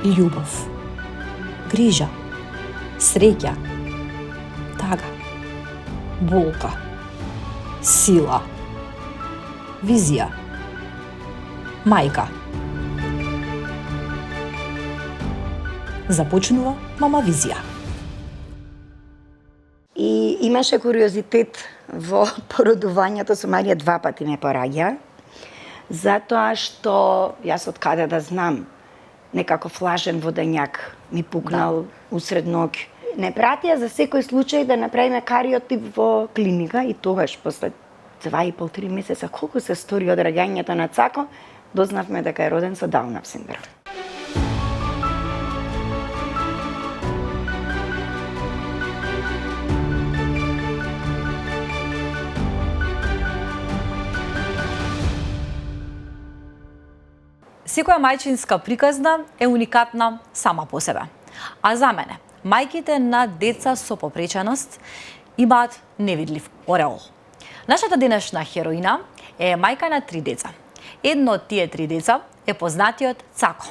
љубов, грижа, среќа, тага, болка, сила, визија, мајка. Започнува Мама Визија. И имаше куриозитет во породувањето, со Марија 2 пати ме пораѓа, затоа што јас од каде да знам, некако флажен водењак ми пукнал усред ноќ. Не пратија за секој случај да направиме кариотип во клиника и тогаш, после 2,5-3 месеца, колку се стори од раѓањето на Цако, дознавме дека е роден со Даунов синдром. Секоја мајчинска приказна е уникатна сама по себе. А за мене, мајките на деца со попреченост имаат невидлив ореол. Нашата денешна хероина е мајка на 3 деца. Едно од тие 3 деца е познатиот Цако.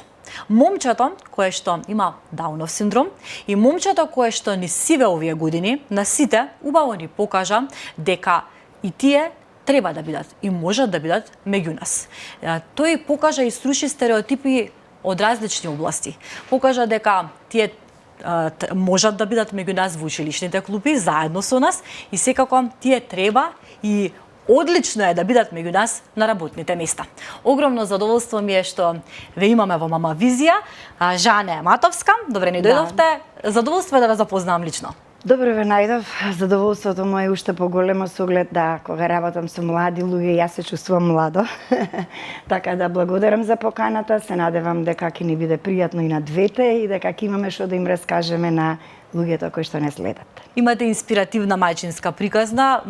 Момчето кое што има Даунов синдром и момчето кое што ни сиве овие години, на сите убаво ни покажа дека и тие треба да бидат и можат да бидат меѓу нас. Тој покажа и сруши стереотипи од различни области. Покажа дека тие можат да бидат меѓу нас во училишните клупи, заедно со нас, и секако тие треба и одлично е да бидат меѓу нас на работните места. Огромно задоволство ми е што ве имаме во Мама Визија. Жане Матовска, добре ни дојдовте. Задоволство е да ве запознам лично. Добро ве најдов. Задоволството му е уште поголемо со оглед да кога работам со млади луѓе, јас се чувствувам младо. Така да благодарам за поканата, се надевам дека ќе ни биде пријатно и на двете и дека ќе имаме што да им раскажеме на луѓето кои што не следат. Имате инспиративна мајчинска приказна,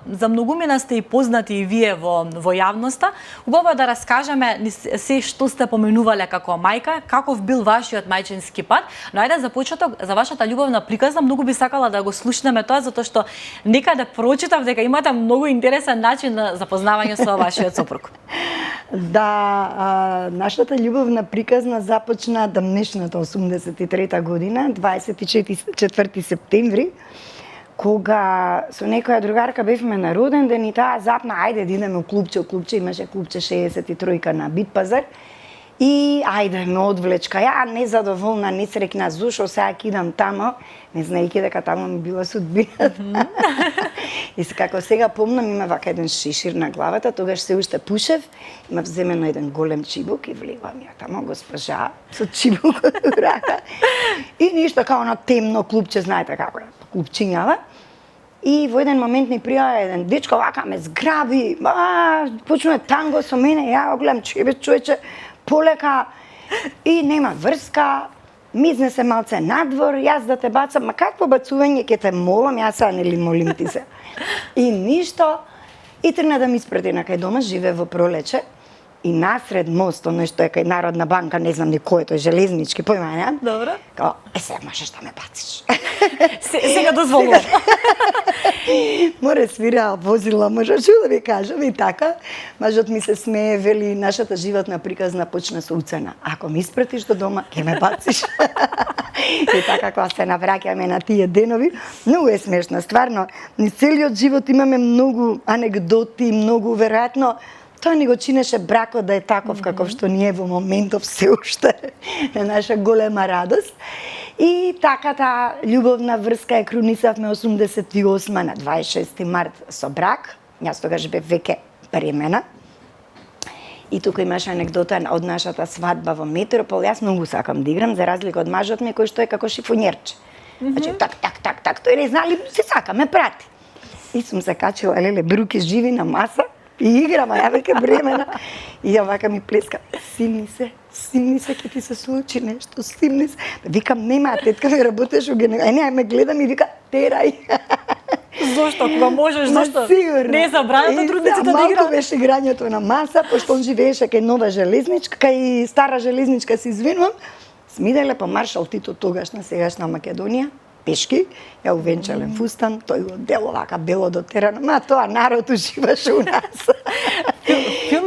за многумина сте и познати и вие во јавноста. Убаво е да раскажеме се што сте поменувале како мајка, каков бил вашиот мајчински пат. Но ајде за почеток, за вашата љубовна приказна, многу би сакала да го слушнеме тоа, затоа што некаде прочитав дека имате многу интересен начин на запознавање со вашиот сопруг. Да, нашата љубовна приказна започна давнешната 83-та година, 24 септември, кога со некоја другарка бевме на роден ден и таа запна, ајде да идеме у клубче, имаше клубче 63 на Битпазар, и ајде ме одвлечка, ја незадоволна, несреќна, зошо сега ќе идам тамо, не знаејќи дека тамо ми била судбината. И како сега помнам, има вака еден шишир на главата, тогаш се уште пушев, има вземено еден голем чибук и влегувам ја тамо, госпожа, со чибукот у рака. И ништо као на темно клубче, знаете како е, клубчињава. И во еден момент ни пријава еден дечко, вака ме зграби, почнува танго со мене, ја гледам, човече, полека, и нема врска, мизне се малце надвор, јас да те бацам, ма какво бацување, ќе те молам, јас сега нели молим ти се. И ништо, и тргна да ми испреди на кај дома, живе во Пролече, и насред мост, оној што е кај Народна банка, не знам ни кој тој, железнички, појма, не? Добро. Као, сега можеш да ме бациш. Сега дозволувам. Море свира возила, може што да ви кажам и така. Мажот ми се смее, вели, нашата животна приказна почна со уцена. Ако ми испратиш до дома, ќе ме бациш. И така кога се навраќаме на тие денови, многу е смешно, стварно. Низ целиот живот имаме многу анегдоти, многу веројатно тоа ни го чинеше бракот да е таков каков што ни е во моментов се уште на наша голема радост. И така таа љубовна врска е крунисавме 88 на 26 март со брак. Јас тогаш бев веќе премена. И тука имаше анегдота од нашата свадба во Метропол. Јас многу сакам да играм, за разлика од мажот ми кој што е како шифонерче. Значи так, тој не знали, се сака, ме прати. И сум се качила, леле, бруки живи на маса и играм, а ја веќе бремена. И ја вака ми плеска, симни се, ќе ти се случи нешто, симни се. Викам, нема, тетка ми работеше у генерал. Не, ме гледам и вика, терај. Зошто? Кога можеш, зошто? Сигурно. Не е забрането трудниците да играат? Малку беше играњето на маса, пошто он живееше кај нова железничка, кај стара железничка, се извинувам. Смиделе по маршал Тито, тогашна, сегашна Македонија, пешки, ја увенчален фустан, тој го дело вака бело дотерано, ма тоа народ уживаше у нас.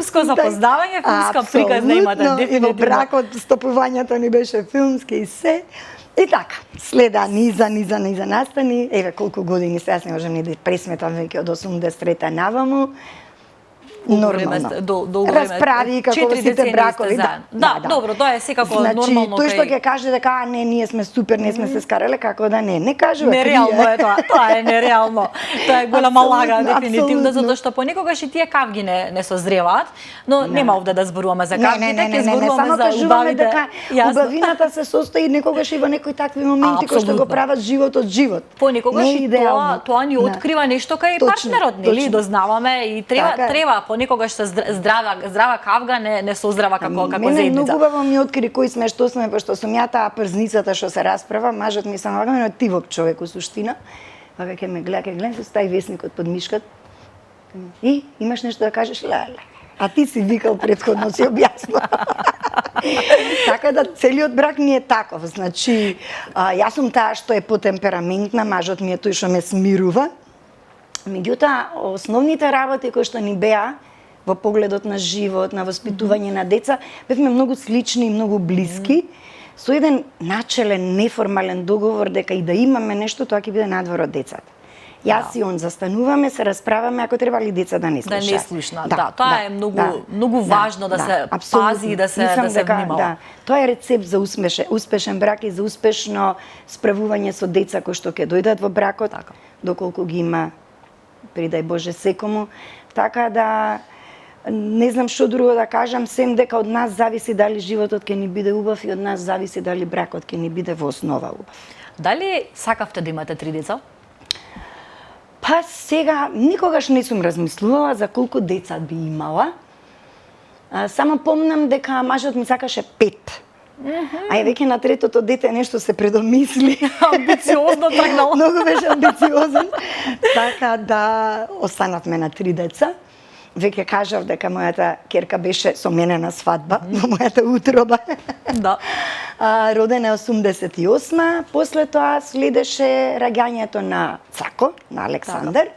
филмско запознавање, филмска приказна имате Апсолутно, и во дефинитивно. бракот стопувањето ни беше филмски и се. И така, следа низа настани, еве колку години се, јас не можам ни да пресметам веќе од 83-та наваму. Нормално. Долго време. Расправи како во сите бракови. Да, добро, тоа е секако нормално. Тој што ќе каже дека не, ние сме супер, не сме се скарале, како да не кажува. Нереално е тоа. Тоа е нереално. Тоа е голема лага, дефинитивно, апсолутно. затоа што понекогаш и тие кавги не созреваат, но нема овде да зборуваме за кавгите, ќе само зборуваме за кажуваме убавите. дека убавината се состои некогаш и во некои такви моменти кои што го прават животот живот. Понекогаш и тоа ни открива нешто кај партнерот, нели? Дознаваме и треба понекогаш со здрава кавга не создрава како Мене заедница. многу убаво ми откри кои сме, што сме, пошто сум ја таа прзницата што се расправа, мажот ми само вака, ти воп човек у суштина. Вака ќе ме гледа, стај весникот под мишкат. И имаш нешто да кажеш, леле. А ти си викал претходно, си објаснила. Така да целиот брак ни е таков. Значи, јас сум таа што е потемпераментна, мажот ми е тој што ме смирува. Меѓутоа, основните работи кои што ни беа во погледот на живот, на воспитување на деца, бевме многу слични и многу блиски, со еден начелен, неформален договор дека и да имаме нешто, тоа ќе биде надвор од децата. Јас и он застануваме, се расправаме, ако треба ли деца да не слушаат. Да не слушнат, да. Тоа е многу важно да се пази и да се внимава. Да, тоа е рецепт за успешен брак и за успешно справување со деца кои што ќе дојдат во бракот, доколку ги има, придај Боже секому. Така да не знам што друго да кажам, сем дека од нас зависи дали животот ќе ни биде убав и од нас зависи дали бракот ќе ни биде во основа убав. Дали сакавте да имате 3 деца? Па сега, никогаш не сум размислувала за колку деца би имала. Само помнам дека мажот ми сакаше 5. А е веќе на третото дете нешто се предомисли. Амбициозно тргнал. Многу беше амбициозен. Така да останавме на 3 деца. Веќе кажав дека мојата ќерка беше со мене на свадба, во мојата утроба. Да. Родена е 88-ма, после тоа следеше раѓањето на Цако, на Александар,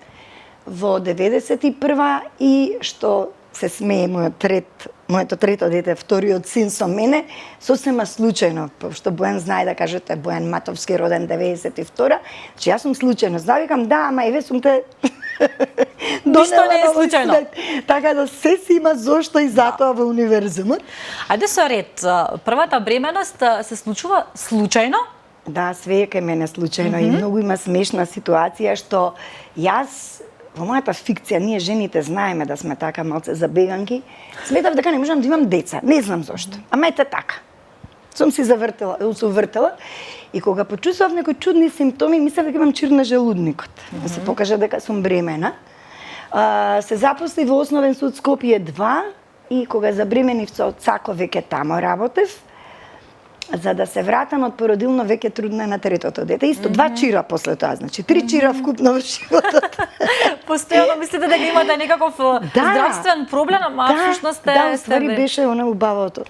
во 91-ма и што се смее моето трето дете, вториот син со мене, сосема случајно, што Бојан знае да кажете, Бојан Матовски роден 92-а, че јас сум случајно, викам да, ама еве сум те Ништо не е случајно. Така да се си има зошто и затоа во универзумот. Ајде со ред, првата бременост се случува случајно? Да, све е кај мене случајно и многу има смешна ситуација што јас во мојата фикција, ние жените знаеме да сме така малце забеганки, сметав дека не можам да имам деца, не знам зошто. Ама ете така. Сум си завртела и кога почувствував некои чудни симптоми, мислев дека имам чир на желудникот. Да се покаже дека сум бремена. Се запосли во Основен суд Скопје 2 и кога забременив со Цако веќе тамо работев, за да се вратам од породилно веќе трудно е на третото дете. Исто 2 чира после тоа, значи 3 чира вкупно во животот. Постојано мислите дека имате некаков здравствен проблем, а всушност да, уствари беше она убавото.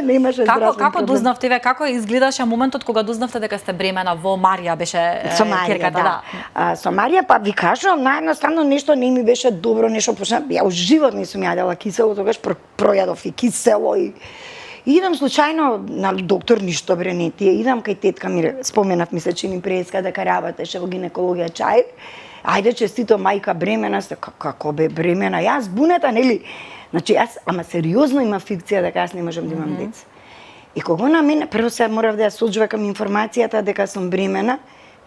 Не имаше здравствен проблем. Како дознавте ве, како изгледаше моментот кога дознавте дека сте бремена во Марија беше ќерката, да. Со Марија па ви кажувам, наједноставно нешто не ми беше добро, нешто почна. Ја у живот не сум јадела кисело, тогаш пројадов и кисело и идам случајно на доктор, ништо бре не тие. Идам кај тетка ми, споменав ми се чини преска дека работеше во гинекологија чај. Ајде честито мајка бремена, како бе бремена, јас бунета, нели? Значи јас, ама сериозно има фикција дека јас не можам да имам деца. И кога на мене, прво се морав да ја соџвакам информацијата дека сум бремена,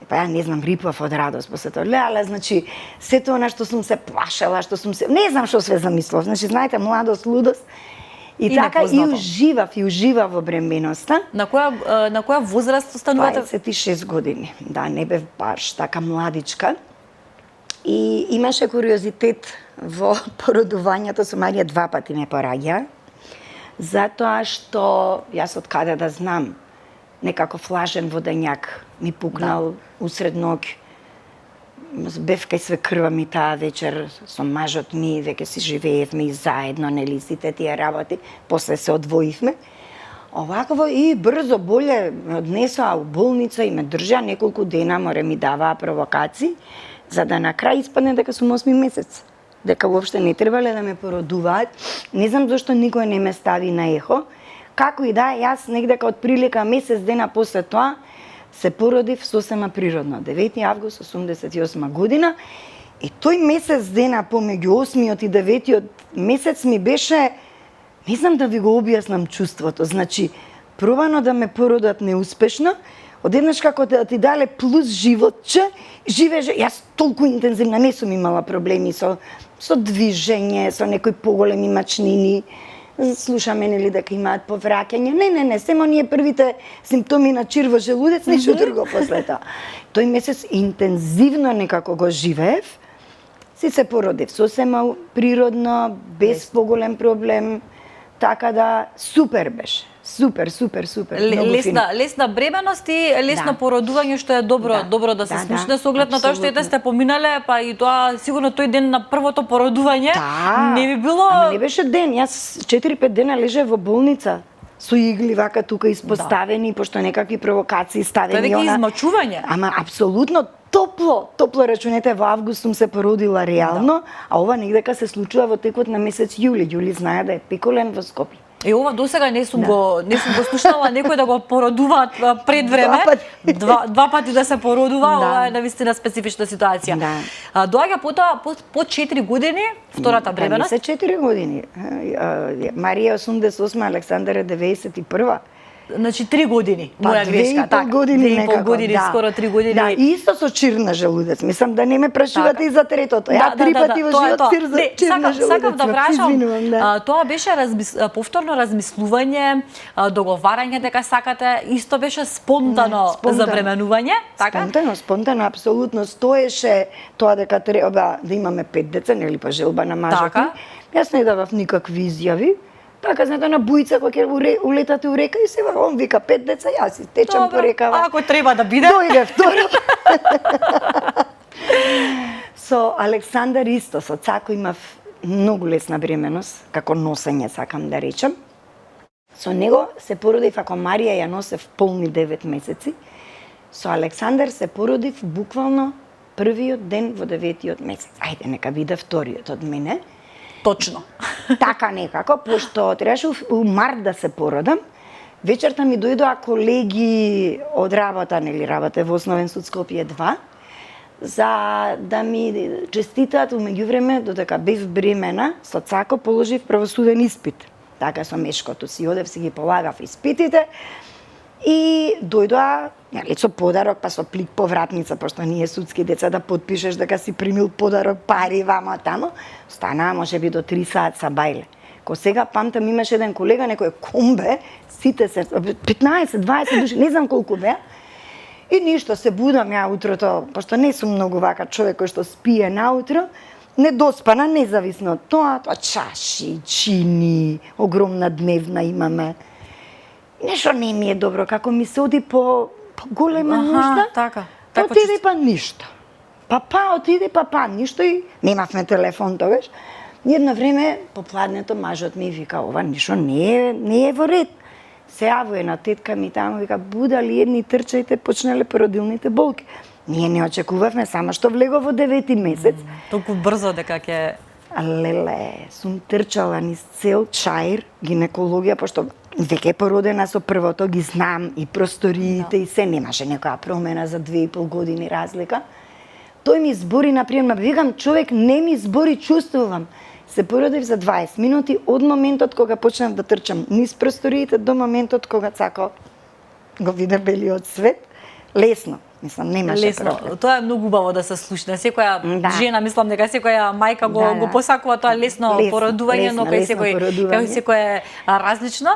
па ја не знам, рипав од радост после тоа. Але, значи, сето она што сум се плашела, што сум се... Не знам што све замислов. Значи, знаете, младост, лудост. И така и уживав во бременоста. На која возраст останувате? 26 години. Да, не бев баш така младичка. И имаше куриозитет во породувањето, со Марија 2 пати ме пораѓа. Затоа што јас од каде да знам, некако флажен водењак ми пукнал усред ноќ. Бев кај свекрва ми таа вечер со мажот ми, веќе си живеевме и заедно, нели, сите тие работи, после се одвоивме. Овакво и брзо боле ме однесоа у болница и ме држаа неколку дена, море ми даваа провокации, за да на крај испадне дека сум 8 месец. дека уопште не требале да ме породуваат. Не знам зашто никој не ме стави на ехо. Како и да, јас негдека од прилика месец дена после тоа се породив сосема природно, 9 август 88 година. И тој месец дена помеѓу 8-миот и 9-тиот месец ми беше, не знам да ви го објаснам чувството, значи пробано да ме породат неуспешно, одеднаш како да ти дале плюс животче, живееш, јас толку интензивно не сум имала проблеми со движење, со некои поголеми мачнини, слушаме нели дека имаат повраќање. Не, само ние првите симптоми на чирво желудец, ништо друго после тоа. Тој месец интензивно некако го живеев, си се породив сосема природно, без поголем проблем, така да супер беше. Супер. Лесна бременост и лесно породување, што е добро да се слушне со оглед на тоа што сте поминале, па и тоа сигурно тој ден на првото породување не би било. Ама не беше ден, јас 4-5 дена лежев во болница со игли вака тука испоставени, пошто некакви провокации ставени. Тоа е измачување. Ама апсолутно топло рачунете, во август сум се породила реално, а ова негдека се случува во текот на месец јули. Јули знае да е пеколен во Скопје. Ова досега не сум го слушнала некој да го породуваат пред време. Два пати да се породува, ова е навистина специфична ситуација. Доаѓа потоа по 4 години втората бременост. Не се 4 години. Марија 88, Александар е 91. Значи 3 години, моја грешка, така. 2,5 години, скоро 3 години. Да, исто со чирна желудец. Мислам да не ме прашувате и за третото. Ја 3 пати во живот чирна желудец. Сакам да прашам, тоа беше повторно размислување, договарање дека сакате, исто беше спонтано забременување, така? Спонтано, апсолутно стоеше тоа дека треба да имаме 5 деца, нели па желба на мажот. Јас не давав никакви изјави. Така, знаете, на бујца, кога ќе улетате у река и сега он вика 5 деца, јас си течам по рекава. Ако треба да биде. Дојде второ. Со Александар исто, со Цако имав многу лесна бременост, како носење, сакам да речам. Со него се породив, ако Марија ја носев полни 9 месеци, со Александар се породив буквално првиот ден во 9-тиот месец. Ајде, нека биде вториот од мене. Точно. Така некако, пошто требаше у март да се породам, вечерта ми дојдоа колеги од работа, нели работе во Основен суд Скопје 2, за да ми честитаат умеѓувреме додека бев бремена, со Цако положив правосуден испит. Така со мешкото си одев, си ги полагав испитите и дојдоа со подарок, па со плик повратница, пошто ние судски деца да потпишеш дека си примил подарок, пари, вамо тамо, станаа можеби до 3 саат са бајле. Ко сега памтам, имаше еден колега, некој комбе, сите се 15-20 души, не знам колку беа. И ништо, се будам ја утрото, пошто не сум многу вака човек кој што спие наутро, недоспана, независно од тоа, чаши, чини, огромна дневна имаме. Нешто не ми е добро, како ми се оди по голема нужда, така. Отиде па ништо. Отиде па ништо и немавме телефон тогаш. Едно време, попладнето, мажот ми вика, ова ништо не е во ред. Се јавува една тетка ми таму, вика, будали едни трчајте, почнале породилните болки. Ние не очекувавме, само што влего во 9-ти месец. Толку брзо дека ќе... Леле, сум трчала низ цел Чаир, гинекологија, пошто веќе е породена со првото, ги знам и просториите и се, немаше некоја промена за 2,5 години разлика. Тој ми збори, например, викам, човек не ми збори, чувствувам. Се породив за 20 минути од моментот кога почнав да трчам низ просториите до моментот кога Цако го виде белиот свет. Лесно. Мислам, немаше проблем. Тоа е многу убаво да се слушне. Секоја жена, мислам дека секоја мајка го посакува тоа лесно породување, но кај секој е различно.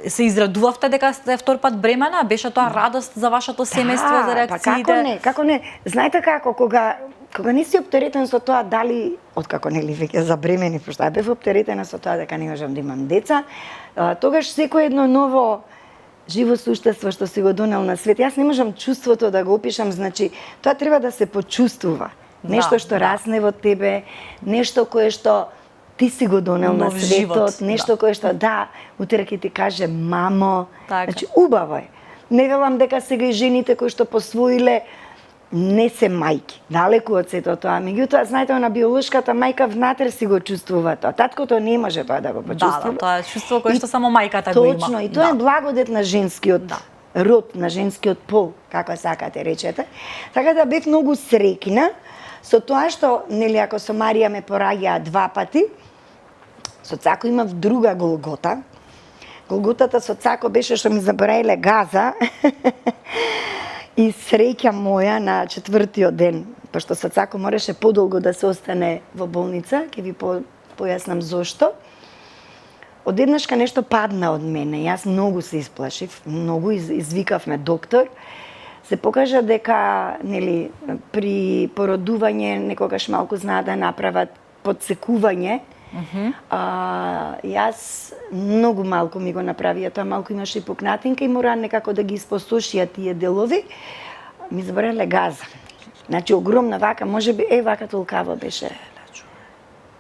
Се израдувавте дека сте втор пат бремена? Беше тоа радост за вашето семејство, за реакциите? Како не? Знаете како, кога не си оптеретен со тоа дали, откако нели веќе забремени, пошто ја бев оптеретена со тоа дека не можам да имам деца, тогаш секој едно ново живо суштество што си го донел на свет. Јас не можам чувството да го опишам, значи тоа треба да се почувствува. Нешто што расне во тебе, нешто кое што ти си го донел на светот, нешто кое што утре ќе ти каже мамо. Значи убаво е. Не велам дека сега и жените кои што посвоиле не се мајки, далеку од сето тоа. Меѓутоа, знаете, она биолошката мајка внатре си го чувствува тоа. Таткото не може тоа да го почувствува. Да, тоа е чувство кое што само мајката го има. Точно, и тоа е благодет на женскиот род, на женскиот пол, како сакате речете. Така да бев многу среќна со тоа што, нели, ако со Марија ме пораѓаа 2 пати, со Цако имав друга Голгота. Голготата со Цако беше што ми забораиле газа. И среќа моја на 4-тиот ден, пошто со Цако мораше подолго да се остане во болница, ќе ви појаснам зошто. Одеднашка нешто падна од мене, јас многу се исплашив, многу извикавме доктор. Се покажа дека, нели, при породување некогаш малку знаат да направат подсекување. Јас многу малку ми го направија тоа, малку имаше и пукнатинка и мора некако да ги испостошија тие делови. Ми забореле газа. Значи огромна вака, можеби вака толкаво беше.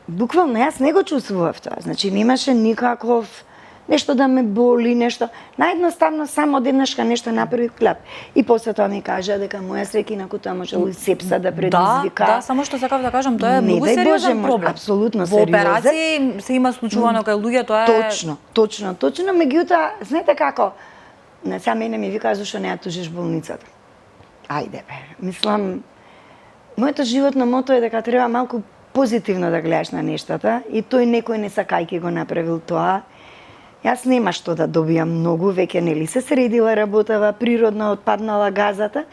Буквално јас не го чувствував тоа. Значи немаше никаков нешто да ме боли, нешто. Наједноставно само одеднашка нешто направи клап. И после тоа ми кажа дека моја среќина тоа можело и сепса да предизвика. Да, само што сакав да кажам, тоа е многу сериозен проблем. Апсолутно сериозен. Во операции се има случувано кај луѓе, тоа е Точно, меѓутоа, знаете како? Сега мене ми вика зашто не ја тужиш болницата. Ајде бе, мислам, моето животно мото е дека треба малку позитивно да гледаш на нештата и тој некој не сакајќи го направил тоа. Јас нема што да добијам многу, веќе нели се средила работава, природно отпаднала газата.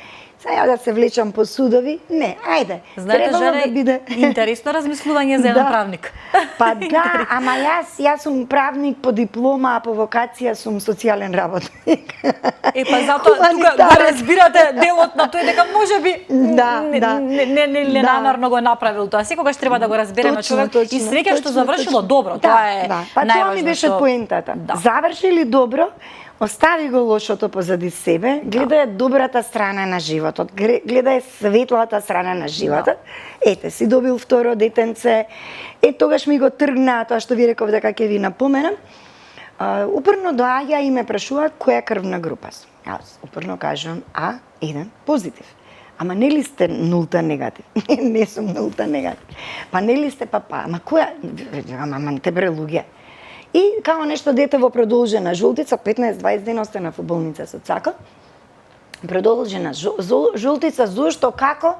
Сега да се влечам по судови, не, ајде. Знаете, Жена, да биде интересно размислување за еден правник. Па да, ама јас сум правник по диплома, а по вокација сум социјален работник. Па затоа тука го разбирате делот на тој дека можеби не намерно го направил тоа. Секогаш треба да го разбереме човек и среќа што завршило добро. Тоа е најважно. Па тоа ми беше поентата. Завршили добро, остави го лошото позади себе, гледај добрата страна на животот, гледај светлата страна на животот. Ете, си добил второ детенце, тогаш ми го тргна тоа што ви реков дека ќе ви напоменам. Упорно доаѓа и ме прашуваат која крвна група сум. Јас упорно кажувам А1 позитив. Ама нели сте нулта негатив? Не сум нулта негатив. Па нели сте ама која? Ама те бре луѓе. И као нешто дете во продолжена жултица, 15-20 дена останав во болница со Цако. Продолжена жултица, зошто, како?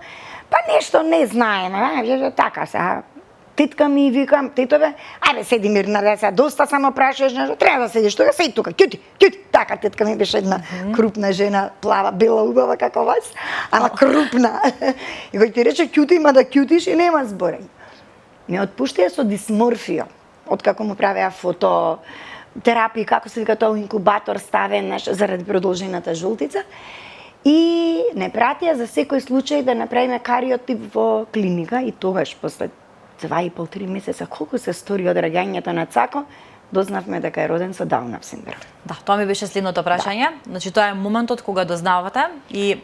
Па нешто не знаеме, така се. Титка ми викам, титове, ајде седи мирна, да се доста само прашуваш нешто, треба да седиш тука, седи тука, кјути, така титка ми беше една крупна жена, плава, бела, убава како вас, ама крупна. И кој ти рече кјути, има да кјутиш и нема зборење. Ме отпуштија со дисморфија. Откако му правеа фототерапија, како се вика тоа, инкубатор ставен заради продолжената жултица. И не пратија за секој случај да направиме кариотип во клиника и тогаш, после 2,5-3 месеца, колку се стори од раѓањето на Цако, дознавме дека е роден со Даунов синдром. Да, тоа ми беше следното прашање. Значи, тоа е моментот кога дознавате и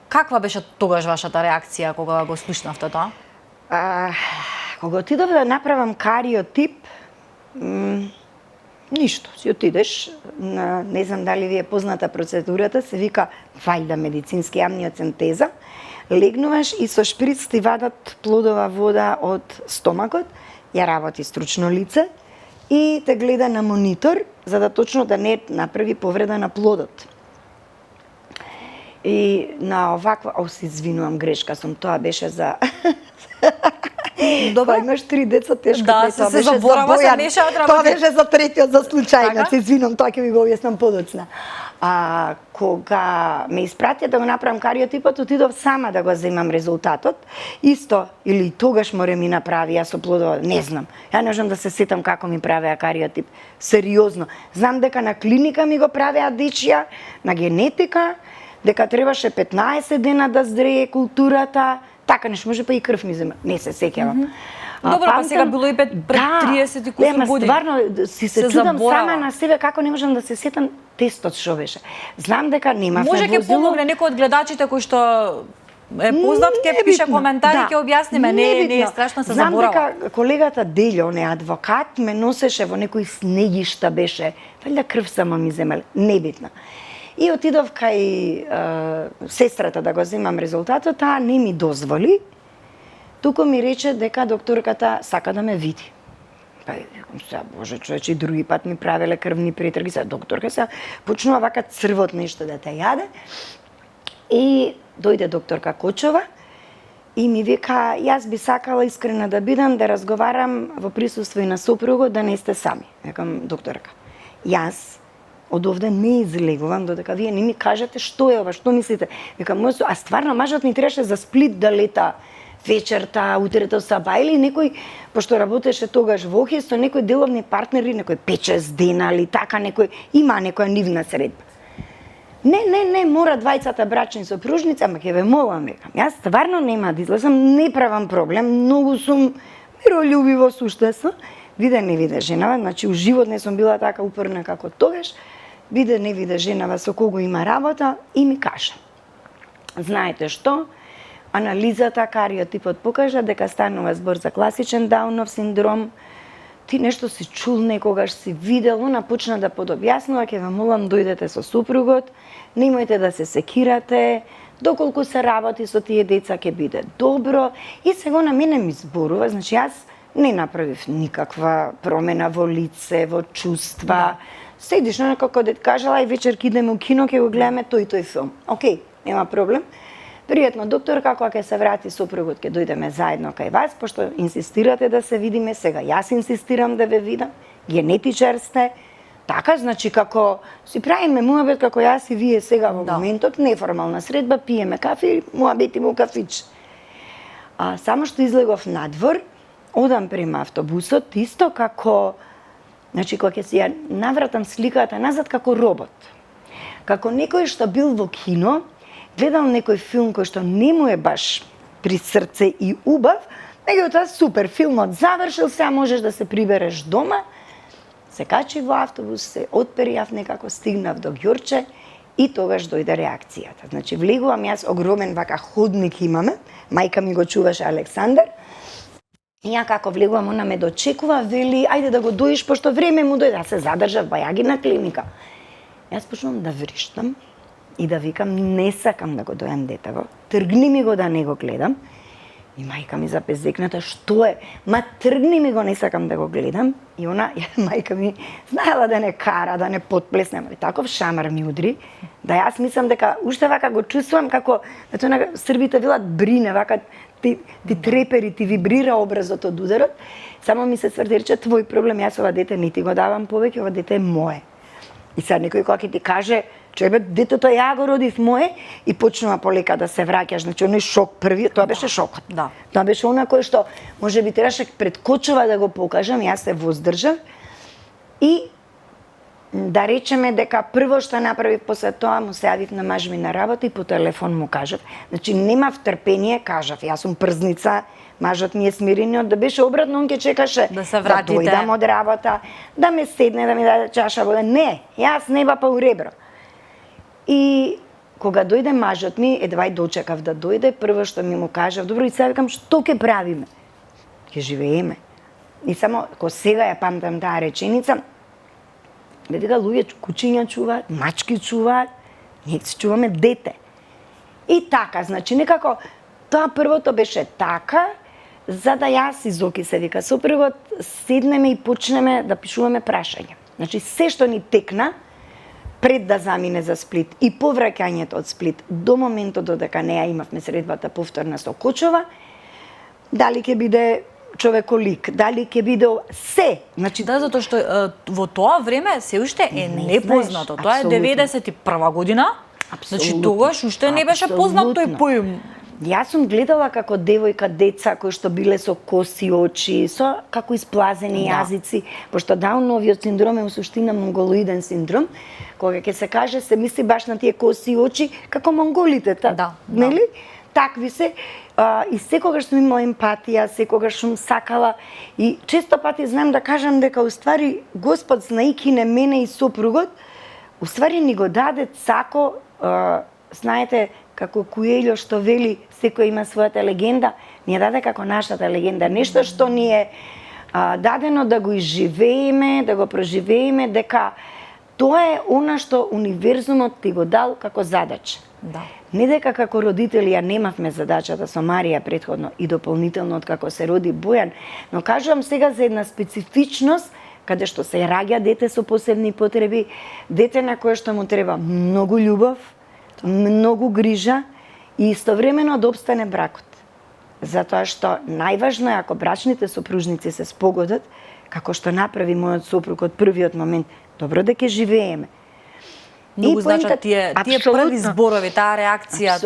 каква беше тогаш вашата реакција кога го слушнавте тоа? Кога отидов да направам кариотип, ништо, си отидеш, не знам дали ви е позната процедурата, се вика вајда медицински амниоцентеза, легнуваш и со шприц ти вадат плодова вода од стомакот, ја работи стручно лице и те гледа на монитор, за да точно да не направи повреда на плодот. И на оваква, се извинувам, грешка сум, тоа беше за Добро, имаш 3 деца, тешко тоа се заборава се мешаат работи. Тоа беше за третиот за случајно, се извинувам, тоа ќе ви го објаснам подоцна. Кога ме испратија да го направам кариотипот, отидов сама да го земам резултатот. Исто, или тогаш море ми направија со плодова, не знам. Ја не можам да се сетам како ми правеа кариотип. Сериозно. Знам дека на клиника ми го правеа дечија, на генетика, дека требаше 15 дена да здрее културата, така нешто, може па и крв ми зема, не се сеќавам. Добро, па сега било и пред 30 и кусур години. Стварно, си се чудам сама на себе како не можам да се сетам тестот што беше. Знам дека немавме возило. Може ќе помогне некој од гледачите кој што е познат, ќе пише коментари, ќе објасниме, не е страшно, се заборава. Знам дека колегата Делјо, не адвокат, ме носеше во некои снегишта беше, валјда крв само ми земел, небитно. И отидов кај сестрата да го земам резултатот, таа не ми дозволи, туку ми рече дека докторката сака да ме види. Па викам се, боже човече, и други пат ми правеле крвни претрги, се докторка се почнува вака црвот нешто да те јаде. И дојде докторка Кочова и ми вика, јас би сакала искрена да бидам, да разговарам во присуство и на сопругот, да не сте сами. Викам, докторка, јас од овде не излегувам додека вие не ми кажете што е ова, што мислите. Викам, а стварно мажот ми требаше за Сплит да лета вечерта, утрето саба, или некој, пошто работеше тогаш во Охрид, со некој деловни партнери, некој 5-6 дена, или така, има некоја нивна средба. Не, мора двајцата брачни сопружници, ама ќе ве молам, викам. Јас стварно нема да излезам, не правам проблем, многу сум миролюбиво суштество. Виде не виде женава, значи у живот не сум била така упорна како тогаш. Виде не виде женава со кого има работа и ми кажа. Знаете што? Анализата, кариотипот покажа дека станува збор за класичен Даунов синдром. Ти нешто си чул некогаш, си видел, она почна да подобјаснува, ќе ве молам дојдете со супругот, немојте да се секирате, доколку се работи со тие деца ќе биде добро. И сега на мене ми зборува, значи јас не направив никаква промена во лице, во чувства. Седиш на како да кажала, ај вечер ќе идеме у кино, ќе го гледаме тој филм. Океј, нема проблем. Пријатно, докторка, кога ќе се врати сопругот, ќе дојдеме заедно кај вас, пошто инсистирате да се видиме сега. Јас инсистирам да ве видам, генетичар сте. Така, значи, како си правиме муабет, како јас и вие сега во моментот, неформална средба, пиеме кафе, муабетиме у кафич. Само што излегов надвор, одам према автобусот, исто како, значи, кога ќе си ја навратам сликата назад како робот. Како некој што бил во кино, гледал некој филм кој што не му е баш при срце и убав, меѓутоа супер, филмот завршил, сега можеш да се прибереш дома, се качи во автобус, се отперјав некако, стигнав до Ѓорче и тогаш дојде реакцијата. Значи, влегувам, јас огромен вака ходник имаме, мајка ми го чуваше Александар, и ја како влегувам, она ме дочекува, вели, ајде да го доиш, пошто време му дојде, се задржав Бајагина клиника. Јас почнувам да вриштам, и да викам, не сакам да го дојам детево, тргни ми го да не го гледам. И мајка ми запезекната, што е? Ма тргни ми го, не сакам да го гледам. И она, мајка ми, знаела да не кара, да не потплесне, и таков шамар ми удри, да јас мислам дека, уште вака го чувствувам како, ето на србите велат брине, вака ти трепери, ти вибрира образот од ударот. Само ми се сврди, рече, твој проблем, јас ова дете не ти го давам повеќе, ова дете е мое. И сега некој кога ќе ти каже, че детето ја го родив мое, и почнува полека да се враќаш, значи оној шок први, тоа беше шокот. Да. Тоа беше она кој што можеби требаше пред Кочова да го покажам, јас се воздржав. И да речеме дека прво што направив после тоа, му се јавив на маж ми на работа и по телефон му кажав. Значи немав трпение, кажав, јас сум прзница, мажот ми е смирениот, да беше обратно, он ќе чекаше да се вратите, да дојдам од работа, да ме седне, да ми даде чаша вода. Не, јас не бапа у ребро. И кога дојде мажот ми, едва и дочекав да дојде, прво што ми му кажав, добро, и сега викам, што ќе правиме? Ќе живееме. И само, ко сега ја памтам таа реченица, дека луѓе кучиња чуваат, мачки чуваат, ние си чуваме дете. И така, значи, некако, тоа првото беше така, за да јас и Зоки се вика сопругот, седнеме и почнеме да пишуваме прашања. Значи, се што ни текна, пред да замине за Сплит и повраќањето од Сплит до моментот додека не ја имавме средбата повторна со Кочова, дали ќе биде човеколик, дали ќе биде се. Значи, да, затоа што во тоа време се уште е непознато. Тоа е 91 година. Значи, тогаш уште не беше познат тој поим. Јас сум гледала како девојка деца кои што биле со коси очи, со како исплазени јазици, пошто Дауновиот синдром е во суштина монголоиден синдром, кога ќе се каже се мисли баш на тие коси очи како монголите, нели? Такви се. И секогаш сум имала емпатија, секогаш сум сакала и често пати знам да кажам дека уствари Господ, знаејќи не мене и сопругот, уствари ни го даде цако, знаете, како Куелјо што вели секој има својата легенда, ни ја даде како нашата легенда, нешто што ни е дадено да го изживееме, да го проживееме, дека Тоа е она што универзумот ти го дал како задача. Да. Не дека како родители ја немавме задачата со Марија претходно и дополнително од како се роди Бојан, но кажувам сега за една специфичност каде што се раѓа дете со посебни потреби, дете на кое што му треба многу љубов, многу грижа и истовремено да обстане бракот. Затоа што најважно е ако брачните сопружници се спогодат, како што направи мојот сопруг од првиот момент, добро дека живееме. Многу значат тие први зборови, таа реакција,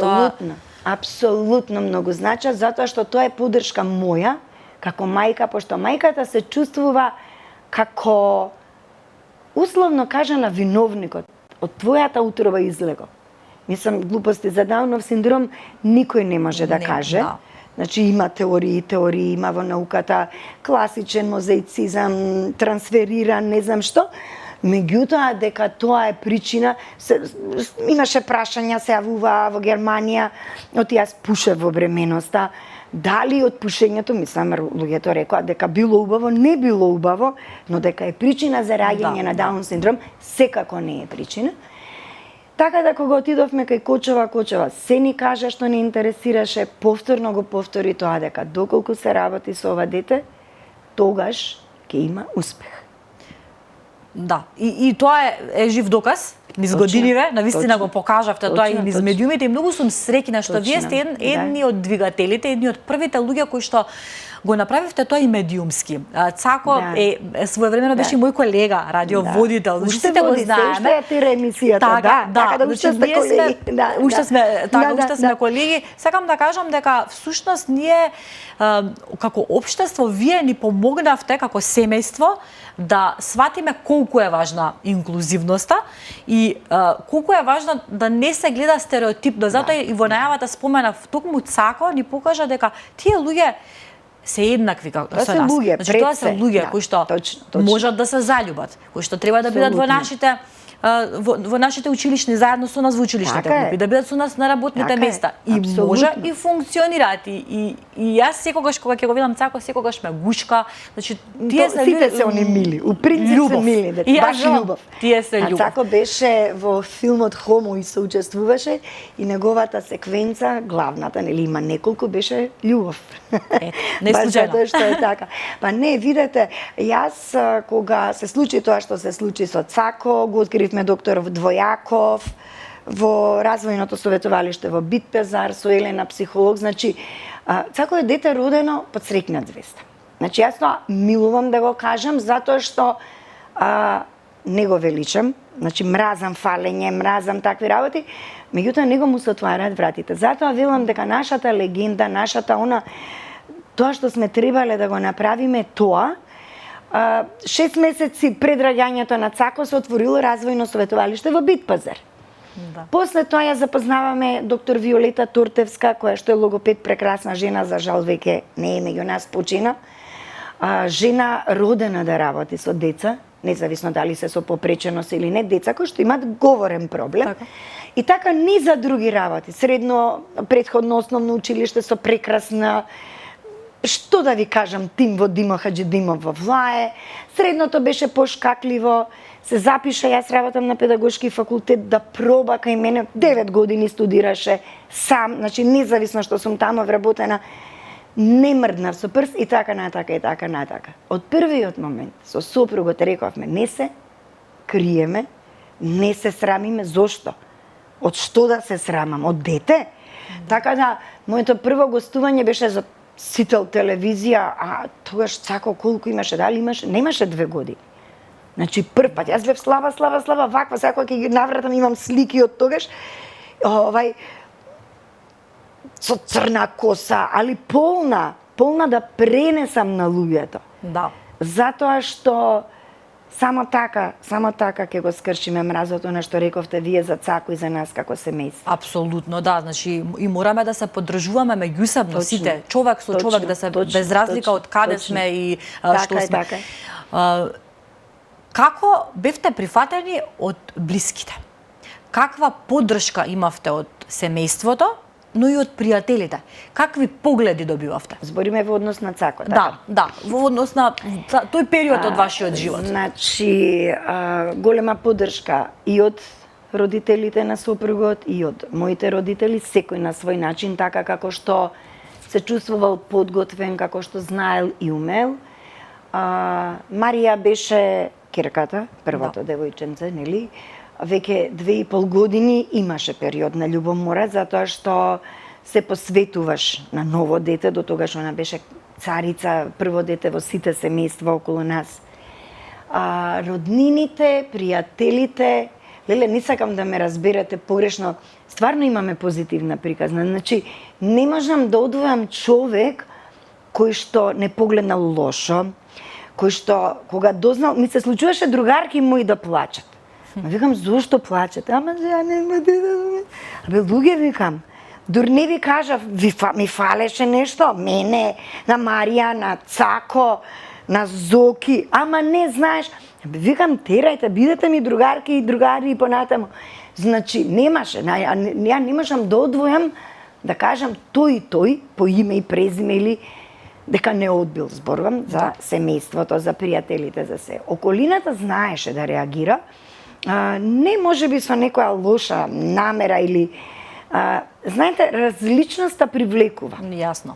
Апсолутно многу значат, затоа што тоа е поддршка моја, како мајка, пошто мајката се чувствува како, условно кажана, виновникот. Од твојата утроба излего. Мислам, глупости за Даунов синдром никој не може да каже. Да. Значи има теории, има во науката класичен мозаицизам, трансфериран, не знам што. Меѓутоа, дека тоа е причина, имаше прашања, се јавува во Германија, оти јас пушев во бременоста, дали од пушењето, мислам, луѓето рекоа дека било убаво, не било убаво, но дека е причина за раѓање на Даун синдром, секако не е причина. Така да кога отидовме кај Кочева се ни кажа што ни интересираше, повторно го повтори тоа дека доколку се работи со ова дете, тогаш ќе има успех. Да, и тоа е жив доказ, низ годиниве, навистина го покажавте тоа и низ медиумите и многу сум среќна што вие сте едни од двигателите, едни од првите луѓе кои што го направивте тоа и медиумски. Цако своевремено беше мој колега, радиоводител, сите го знаеме. Уште е емисијата, така да уште сте колеги. Уште сме колеги. Сакам да кажам дека всушност ние како општество вие ни помогнавте како семејство да сватиме колку е важна инклузивноста и колку е важно да не се гледа стереотипно. Затоа и во најавата споменав, токму Цако ни покажа дека тие луѓе се еднакви со нас. Значи тоа се луѓе кои што можат да се заљубат, кои што треба да бидат во нашите училишни, заедно со нас во училишните групи, да бидат со нас на работните места. И може и функционираат. И јас секогаш кога ќе го видам Цако, секогаш ме гушка. Значи тие се сите се они мили, у принцип се мили, баш љубов. Тие се љубов. Цако беше во филмот Хомо и соучествуваше и неговата секвенца, главната, нели има неколку, беше љубов. Не случајно. Тоа што е така. Па не, видете, јас кога се случи тоа што се случи со Цако, го откривме докторов Двојаков во развојното советувалиште во Битпазар со Елена психолог, значи Цако е дете родено под среќна звезда. Значи јас тоа милувам да го кажам затоа што не го величам, значи мразам фалење, мразам такви работи, меѓутоа него му се отвараат вратите. Затоа велам дека нашата легенда, тоа што сме требале да го направиме тоа, 6 месеци пред раѓањето на Цако се отворило развојно советувалиште во Битпазар. Да. После тоа ја запознаваме доктор Виолета Тортевска, која што е логопед, прекрасна жена, за жал веќе не е меѓу нас, почина. Жена родена да работи со деца, независно дали се со попреченост или не, деца кои што имаат говорен проблем. Така. И така ни за други работи. Средно, претходно основно училиште со прекрасна, што да ви кажам, тим во Димо Хаџидимов во Влае. Средното беше пошкакливо, се запиша, јас работам на педагошки факултет, да проба кај мене, 9 години студираше сам, значи независно што сум тамо вработена, не мрднав со прст и така натака и така натака. Од првиот момент со сопругот рековме, не се криеме, не се срамиме, зошто? Од што да се срамам? Од дете? Така да, моето прво гостување беше за Сител телевизија, а тогаш Цако колку имаше, дали имаше? Немаше 2 години. Значи прв пат, јас бев слаба, ваква, сега кога ќе ги навратам имам слики од тогаш, со црна коса, али полна да пренесам на луѓето. Да. Затоа што само така ќе го скршиме мразото на што рековте вие за Цако и за нас како семејство. Апсолутно, да, значи и мораме да се поддржуваме меѓусебно сите, човек со човек, да се без разлика од каде сме и што сме. Така. Како бевте прифатени од блиските? Каква поддршка имавте од семејството но и од пријателите. Какви погледи добивавте? Збориме во однос на Цако, Да, така? да, во однос на тој период од вашиот живот. Значи, голема поддршка и од родителите на сопругот и од моите родители, секој на свој начин, така како што се чувствувал подготвен, како што знаел и умел. Марија беше керката, првото девојченце, нели? Веќе 2,5 години имаше период на љубомора, затоа што се посветуваш на ново дете, до тогаш она беше царица, прво дете во сите семејства околу нас. Роднините, пријателите, леле, не сакам да ме разберете погрешно, стварно имаме позитивна приказна. Значи, не можам да одвојам човек кој што не погледнал лошо, кој што, кога дознал, ми се случуваше другарки мои да плачат. Ма викам, зошто плачете? Ама, ја нема дете. Абе, луѓе, викам, дур не ви кажав, ми фалеше нешто, мене, на Марија, на Цако, на Зоки, ама не знаеш. Викам, терајте, бидете ми другарки и другари и понатаму. Значи, немаше, ја не можам да одвојам, да кажам тој и тој, по име и презиме или дека не одбил, зборувам за семејството, за пријателите, за се. Околината знаеше да реагира, не може би со некоја лоша намера или... знаете, различноста привлекува. Јасно.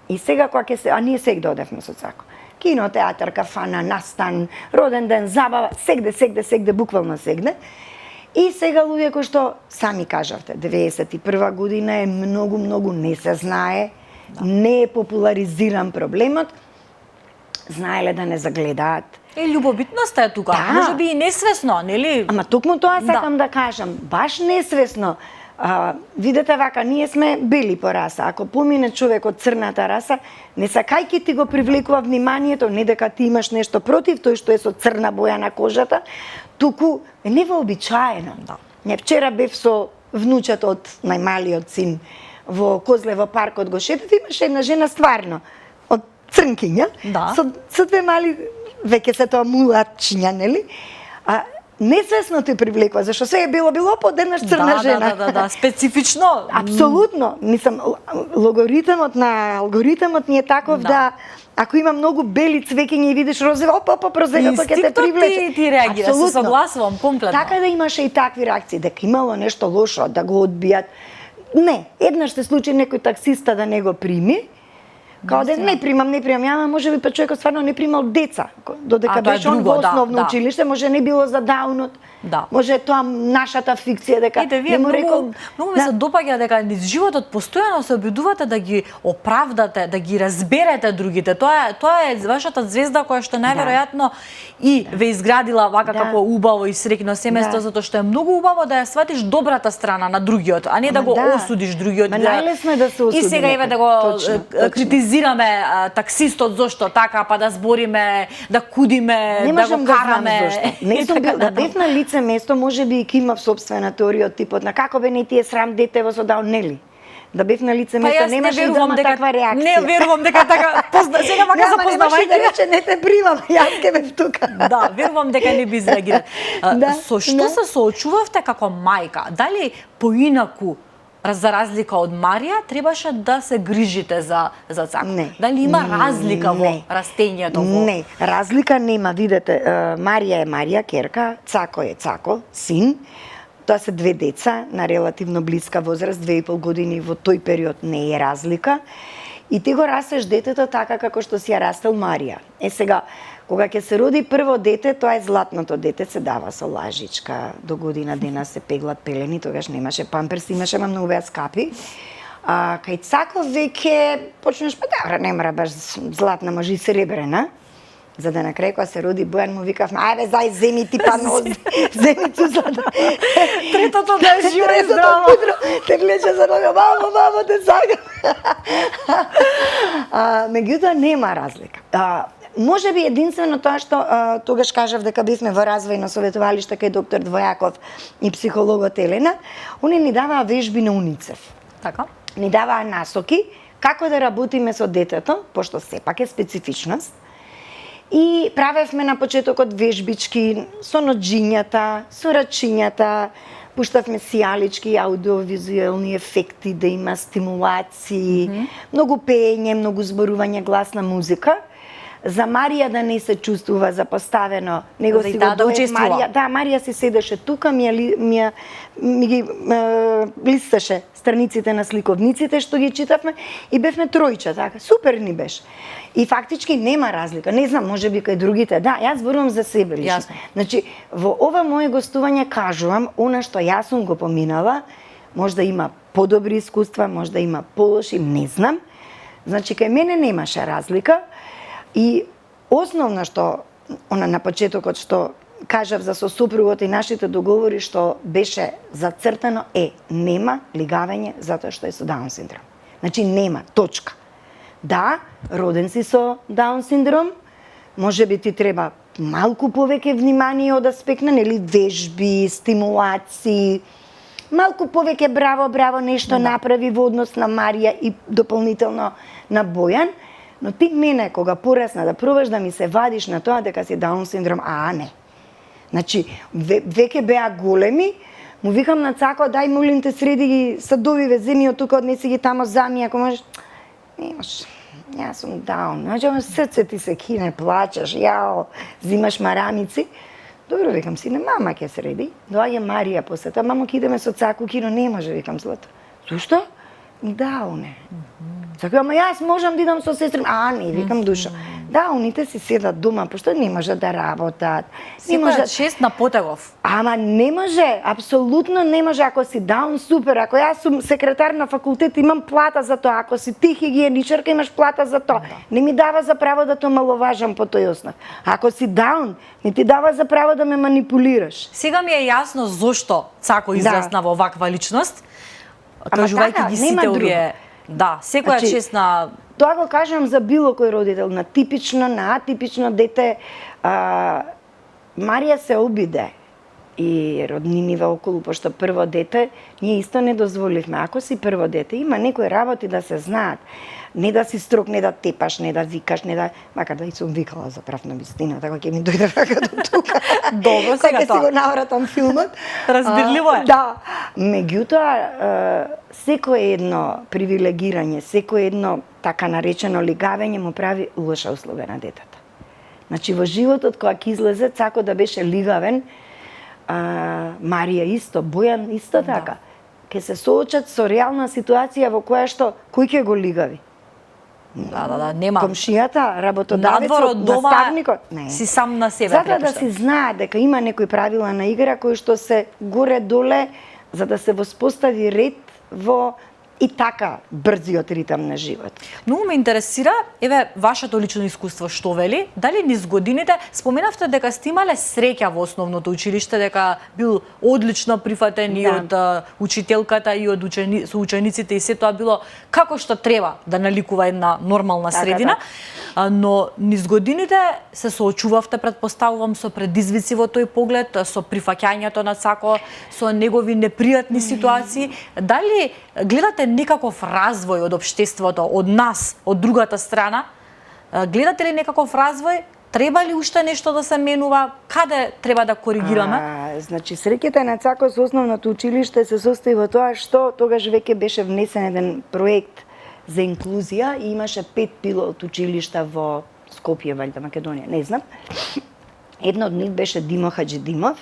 И сега кога ќе се... ние сегде одевме со Цако. Кино, театар, кафана, настан, роден ден, забава, сегде, буквално сегде. И сега луѓе кои што сами кажавте, 91 година е многу не се знае, не е популаризиран проблемот, знаеле да не загледаат. Љубовитноста е тука, Да. може би и несвесно, нели? Ама токму тоа сакам да кажам, баш несвесно. Видете вака, ние сме бели по раса. Ако помине човек од црната раса, не сакајки ти го привлекува вниманието, не дека ти имаш нешто против тој што е со црна боја на кожата, туку е невообичаено. Да. Не, вчера бев со внучето од најмалиот син во Козлево паркот, го шетат, имаше една жена стварно од црнкиња, Да. со две мали, веќе се тоа мулатчиња, нели? Несвесно те привлекува, зашто се е било подеднаш црна жена. Да, специфично. Апсолутно, мислам, алгоритмот ни е таков да ако има многу бели цвеќиња и видиш розово, розовото ќе те привлече. Инстинктот ти реагира, се согласувам комплетно. Така да имаше и такви реакции, дека имало нешто лошо, да го одбијат. Не, еднаш се случи некој таксиста да не го прими, као да не примам, јама може би па човекот стварно не примал деца, додека беше он во основно училиште, може не било за даунот. Може тоа нашата фикција дека вие многу ми се допаѓа дека низ животот постојано се обидувате да ги оправдате, да ги разберете другите. Тоа е вашата звезда која што најверојатно и ве изградила вака како убаво и среќно семејство, затоа што е многу убаво да ја сватиш добрата страна на другиот, а не да го осудиш другиот. Ма најлесно е да се осуди. И сега еве да го критизираме таксистот зошто така, па да збориме, да кудиме, да го караме. Не сум да бев на лице место, може би и ки имав собствена теорија од типот на како бе не ти е срам детево со даун, нели? Да бев на лице место, немаше да има таква реакција. Не верувам дека така сега вака запознавајќи да рече не те примам, јас ке бев тука. Да, верувам дека не би изреагирал. Со што се соочувавте како мајка? Дали поинаку за разлика од Марија, требаше да се грижите за Цако? Не. Дали има разлика во растењето? Не, разлика нема, видете, Марија е Марија, керка, Цако е Цако, син. Тоа се две деца на релативно блиска возраст, 2,5 години, во тој период не е разлика. И ти го растеш детето така како што си ја растел Марија. Сега, кога ќе се роди прво дете, тоа е златното дете, се дава со лажичка, до година дена се пеглат пелени, тогаш немаше памперс, имаше многу беа скапи. Кај Цако веќе почнеш, па добра, не мора баш златна, може и сребрена. За да на крај кога се роди Бојан му викав, ајде зај земи ти пано, земи ти за да... Третото да е живо и здраво. Те гледа за нога, мамо, те сакам. Меѓутоа нема разлика. Може би единствено тоа што тогаш кажав дека бевме во развојно советувалиште кај доктор Двојаков и психологот Елена, они ни даваа вежби на УНИЦЕФ. Така? Ни даваа насоки како да работиме со детето, пошто сепак е специфичност. И правевме на почетокот вежбички со ноџињата, со рачињата, пуштавме сијалички, аудиовизуелни ефекти, да има стимулации, многу пеење, многу зборување, гласна музика. За Марија да не се чувствува запоставено, него си го доев Марија. Да, Марија си седеше тука, ми ги листаше страниците на сликовниците што ги читавме и бевме тројче, така. Супер ни беше. И фактички нема разлика. Не знам, можеби кај другите. Да, јас зборувам за себе лично. Значи, во ова мое гостување кажувам она што јас сум го поминала, можда има подобри искуства, можда има полоши, не знам. Значи, кај мене немаше разлика. И основно што на почетокот што кажав за со сопругот и нашите договори што беше зацртано нема лигавање затоа што е со Даун синдром. Значи нема, точка. Да, роден си со Даун синдром, можеби ти треба малку повеќе внимание од аспектна, нели, вежби, стимулации, малку повеќе браво нешто направи во однос на Марија и дополнително на Бојан. Но ти мене, кога порасна да пробаш да ми се вадиш на тоа дека си Даун синдром, не. Значи, веќе беа големи, му викам на Цако, дај молим те среди ги садовиве, земи од тука, однеси ги тамо зами, ако можеш. Немаш, јас сум Даун. Значи, срце ти се кине, плачеш, јао, зимаш марамици. Добро, викам, сине, мама ќе среди. Доаѓа Марија после тоа, мамо, ќе идеме со Цако кино, не може, викам, злато. Зошто? Даун е. Така, ама јас можам да идам со сестри. Не, викам, душа. Да, уните си седат дома, пошто не може да работат. Не може 6 на потегов. Ама не може, апсолутно не може. Ако си Даун, супер. Ако јас сум секретар на факултет, имам плата за тоа. Ако си ти хигиеничарка, имаш плата за тоа. Не ми дава за право да те маловажам по тој основ. Ако си Даун, не ти дава за право да ме манипулираш. Сега ми е јасно зошто Цако израсна во ваква личност. Кажувајќи ги сите овие. Да, секоја чест на... Тоа го кажам за било кој родител, на типично, на атипично дете. Марија се обиде и родниниве околу, пошто прво дете, ние исто не дозволивме. Ако си прво дете, има некои работи да се знаат. Не да си строг, не да тепаш, не да викаш, не да... Макар да и сум викала за прав на вистина, така ќе ми дојде вака до тука. Добро, сега тоа. Си го навратам филмот. Разбирливо е. Да. Меѓутоа, секое едно привилегирање, секое едно така наречено лигавење му прави лоша услуга на детето. Значи, во животот, кога ќе излезе, Цако да беше лигавен, Марија исто, Бојан исто така. Ке се соочат со реална ситуација во која што, кој ќе го лигави? Да, нема. Комшијата, работодавецот, наставникот? Не. Си сам на себе Затоа да си знае дека има некои правила на игра кои што се горе-доле за да се воспостави ред во и така брзиот ритам на живот. Многу ме интересира, еве, вашето лично искуство што вели, дали низ годините, споменавте дека сте имале среќа во основното училиште, дека бил одлично прифатен и од учителката и од учениците и се тоа било како што треба да наликува една нормална средина, но низ годините се соочувавте, предпоставувам, со предизвици во тој поглед, со прифаќањето на Цако, со негови непријатни ситуации. Дали гледате некаков развој од општеството, од нас, од другата страна? Гледате ли некаков развој? Треба ли уште нешто да се менува? Каде треба да коригираме? Значи, среќата на Цако со основното училиште се состои во тоа што тогаш веќе беше внесен еден проект за инклузија и имаше 5 пилот училишта во Скопје, валјда, Македонија, не знам. Едно од нив беше Димо Хаџидимов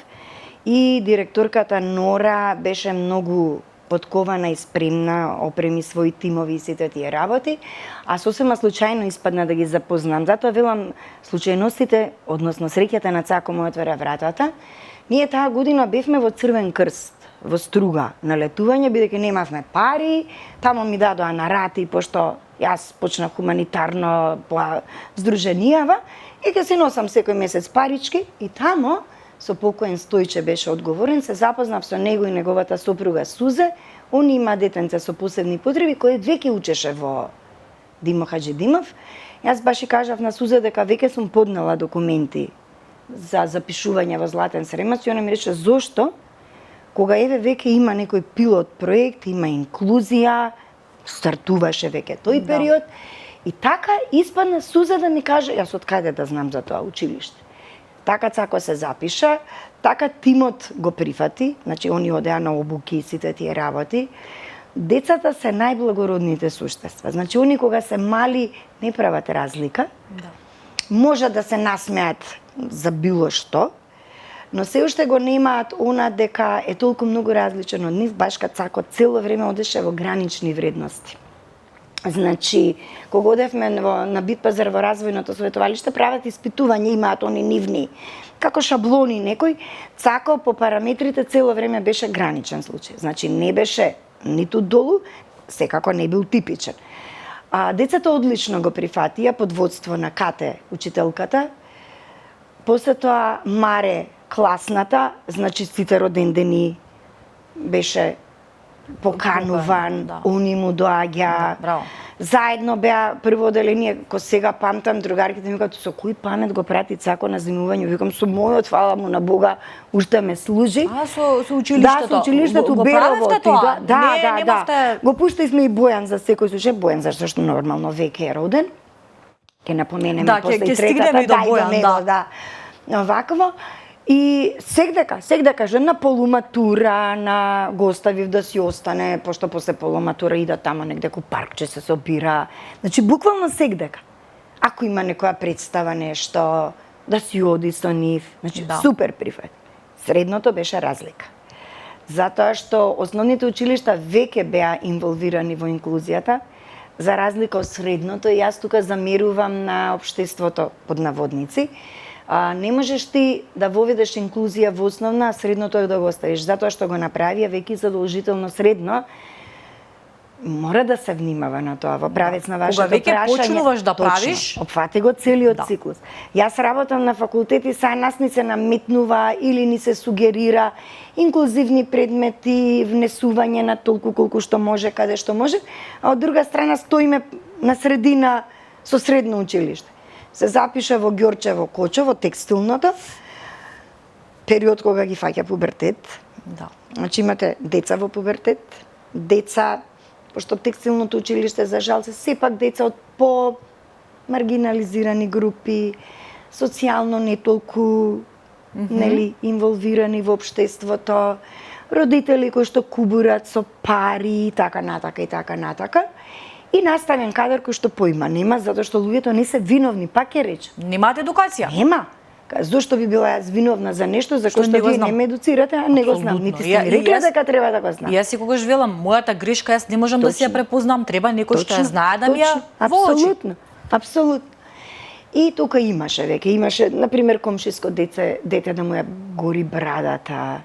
и директорката Нора беше многу подкована и спремна, опреми своји тимови и сите тие работи, а сосема случајно испадна да ги запознам. Затоа велам, случајностите, односно среќата на Цако му отвора вратата. Ние таа година бевме во Црвен крст, во Струга, на летување, бидејќи немавме пари, тамо ми дадоа на рати, пошто јас почнав хуманитарно здруженијава, и ќе се носам секој месец парички, и тамо, со покоен Стојче беше одговорен, се запознав со него и неговата сопруга Сузе. Он има детенце со посебни потреби, кој веќе учеше во Димо Хаџидимов. Јас баш и кажав на Сузе дека веќе сум поднела документи за запишување во Златен Сремац, и она ми рече зошто, кога еве веќе има некој пилот проект, има инклузија, стартуваше веќе тој период, и така испадна Сузе да ми каже, јас од каде да знам за тоа училиште. Така Цако се запиша, така тимот го прифати, значи они одеа на обуки и сите тие работи. Децата се најблагородните суштества. Значи они кога се мали не прават разлика. Да. Може да се насмеат за било што, но се уште го немаат она дека е толку многу различен од нив, баш кога Цако цело време одеше во гранични вредности. Значи, кога одевме на Битпазар во развојното советувалиште, прават испитување, имаат они нивни, како шаблони некој, Цако по параметрите цело време беше граничен случај. Значи, не беше ниту долу, секако не бил типичен. Децата одлично го прифатија под водство на Кате, учителката. После тоа Маре, класната, значи сите родендени беше покануван, да. они му доаѓа. Браво. Заедно беа прво оделение, ко сега памтам, другарките ми кажат, со кој памет го прати Цако на земјување? Викам, со мојот, фала му на Бога, уште ме служи. Со училиштето? Да, со училиштето го Берово. правевте тоа? Да. Го пуштивме и Бојан за секој случај. Бојан зашто нормално веќе е роден. Ке напоменеме после и третата. И до Бојан, да. Овакво. И сегдека на полуматура, на го оставив да си остане, пошто после полуматура ида тамо негде ку паркче се собира. Значи, буквално сегдека. Ако има некоја представа нешто, да си оди со нив. Значи, да. Супер прифат. Средното беше разлика. Затоа што основните училишта веќе беа инволвирани во инклузијата, за разлика од средното, и јас тука замерувам на општеството под наводници. Не можеш ти да воведеш инклузија во основна, а средното да го оставиш, затоа што го направија веќе задолжително средно. Мора да се внимава на тоа во правец на вашето прашање. Кога веќе почнуваш да правиш, опфати го целиот циклус. Јас работам на факултет и сега нас ни се наметнува или ни се сугерира инклузивни предмети, внесување на толку колку што може, каде што може, а од друга страна стоиме на средина со средно училиште. Се запиша во Ѓорчево Кочево, текстилното, период кога ги фаќа пубертет. Да. Значи имате деца во пубертет, деца, пошто текстилното училиште за жал се сепак деца од по маргинализирани групи, социјално не толку нели инволвирани во општеството, родители кои што кубурат со пари и така натака. И наставен кадар кој што поима нема, затоа што луѓето не се виновни, пак ќе речем. Немаат едукација. Нема. Зошто би била јас виновна за нешто за што вие не ме едуцирате, а не го знам, нити сте ми рекле дека треба да го знам. Јас секогаш велам, мојата грешка јас не можам да си ја препознам, треба некој што ја знае да ми ја во очи. Апсолутно. И тука имаше, например, комшиско дете да му ја гори брадата,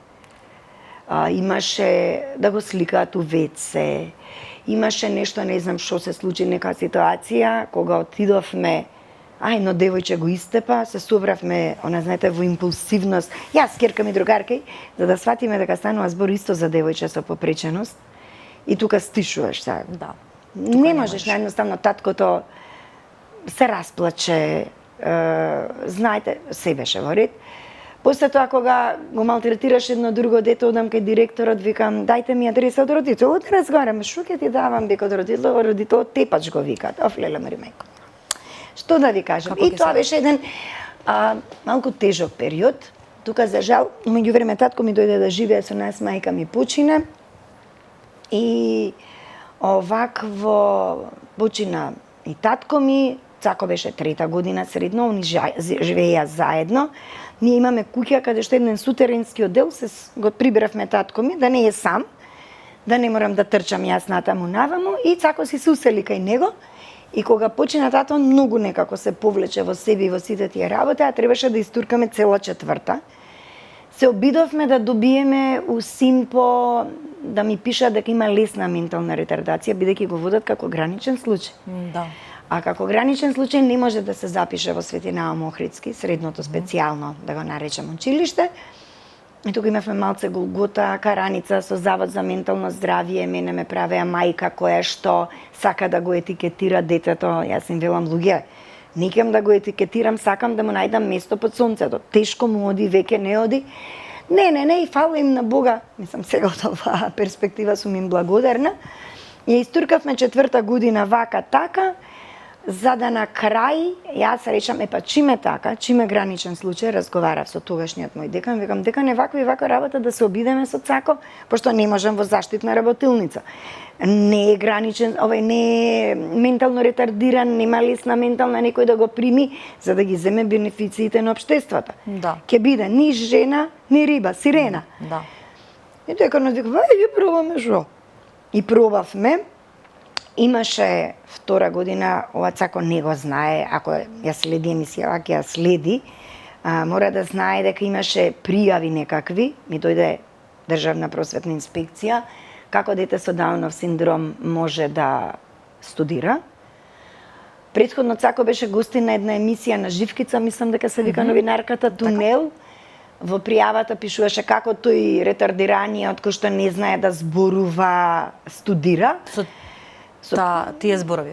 имаше да го сликаат у ВЦ, имаше нешто, не знам што се случи, нека ситуација, кога отидовме, едно девојче го истепа, се собравме, знаете, во импулсивност. Јас, керка ми, другарка, за да сватиме дека станува збор исто за девојче со попреченост, и тука стишуваш сега. Да. Не можеш, наједноставно, таткото се расплаче, знаете, се беше во ред. После тоа, кога го малтретираш едно друго дете, одам кај директорот, викам, дајте ми адреса од родителот, да разговараме, шо ќе ти давам, бека од родителот, тепач го викаат, офлеле мари мајко. Што да ви кажам? И тоа беше еден малку тежок период. Тука, за жал, меѓувреме татко ми дојде да живее со нас, мајка ми почина. И овакво почина и татко ми, Цако беше 3-та година средно, они живееја заедно. Ние имаме куќа каде што еден сутеренски оддел, го прибравме татко ми, да не е сам, да не морам да трчам јас натаму наваму, и Цако си се усели кај него. И кога почина тато, многу некако се повлече во себе и во сите тие работи, а требаше да истуркаме цела четврта. Се обидовме да добиеме у Симпо да ми пишат дека има лесна ментална ретардација, бидејќи го водат како граничен случај. Да. А како граничен случај не може да се запише во Светина Охридски, средното специјално, да го наречем училиште. И тука имавме малце голгота, караница со Завод за ментално здравје, мене ме правеа мајка која што сака да го етикетира детето. Јас им велам, луѓе, не ќам да го етикетирам, сакам да му најдам место под сонцето. Тешко му оди, веќе не оди. Не, и фала им на Бога. Мислам, сега од оваа перспектива сум им благодарна. Ја истуркавме четврта година вака така. за да на крај јас речам чиме така, чиме граничен случај, разговарав со тогашниот мој декан, викам дека не ваква и ваква работа да се обидеме со Цако, пошто не можам во заштитна работилница. Не е граничен, не е ментално ретардиран, нема лесна ментална некој да го прими за да ги земе бенефициите на општеството. Да. Ќе биде ни жена, ни риба, сирена. Да. И деканот вика, ја пробаме шо. И пробавме. Имаше втора година, ова Цако не го знае, ако ја следи емисија, ако ја следи, мора да знае дека имаше пријави некакви, ми дојде Државна просветна инспекција, како дете со Даунов синдром може да студира. Претходно Цако беше гостин на една емисија на Живкица, мислам дека се вика новинарката Тунел. Во пријавата пишуваше како тој ретардираниот кој што не знае да зборува студира. Тие зборови.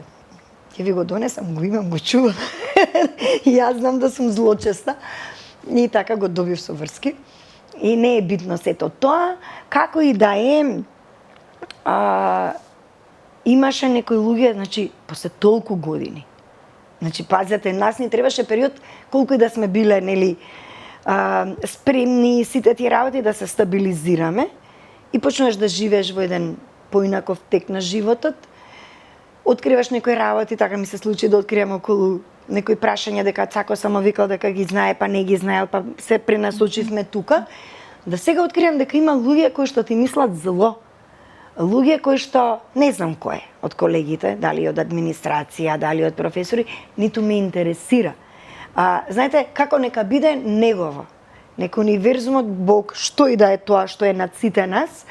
Ќе ви го донесам, го имам, го чувам. Јас знам да сум злочеста. И така го добив со врски. И не е битно сето тоа. Како и да е, имаше некои луѓе, значи, после толку години. Значи, пазете, нас ни требаше период, колку и да сме биле, нели, спремни сите тие работи да се стабилизираме и почнуваш да живееш во еден поинаков тек на животот. Откриваш некои работи, така ми се случи да откриам околу некои прашања дека Цако само викал дека ги знае, па не ги знаел, па се пренасочивме тука. Да сега откривам дека има луѓе кои што ти мислат зло. Луѓе кои што, не знам кој, од колегите, дали од администрација, дали од професори, ниту ме интересира. Знаете, како нека биде негово. Нека универзумот, Бог, што и да е тоа што е над сите нас,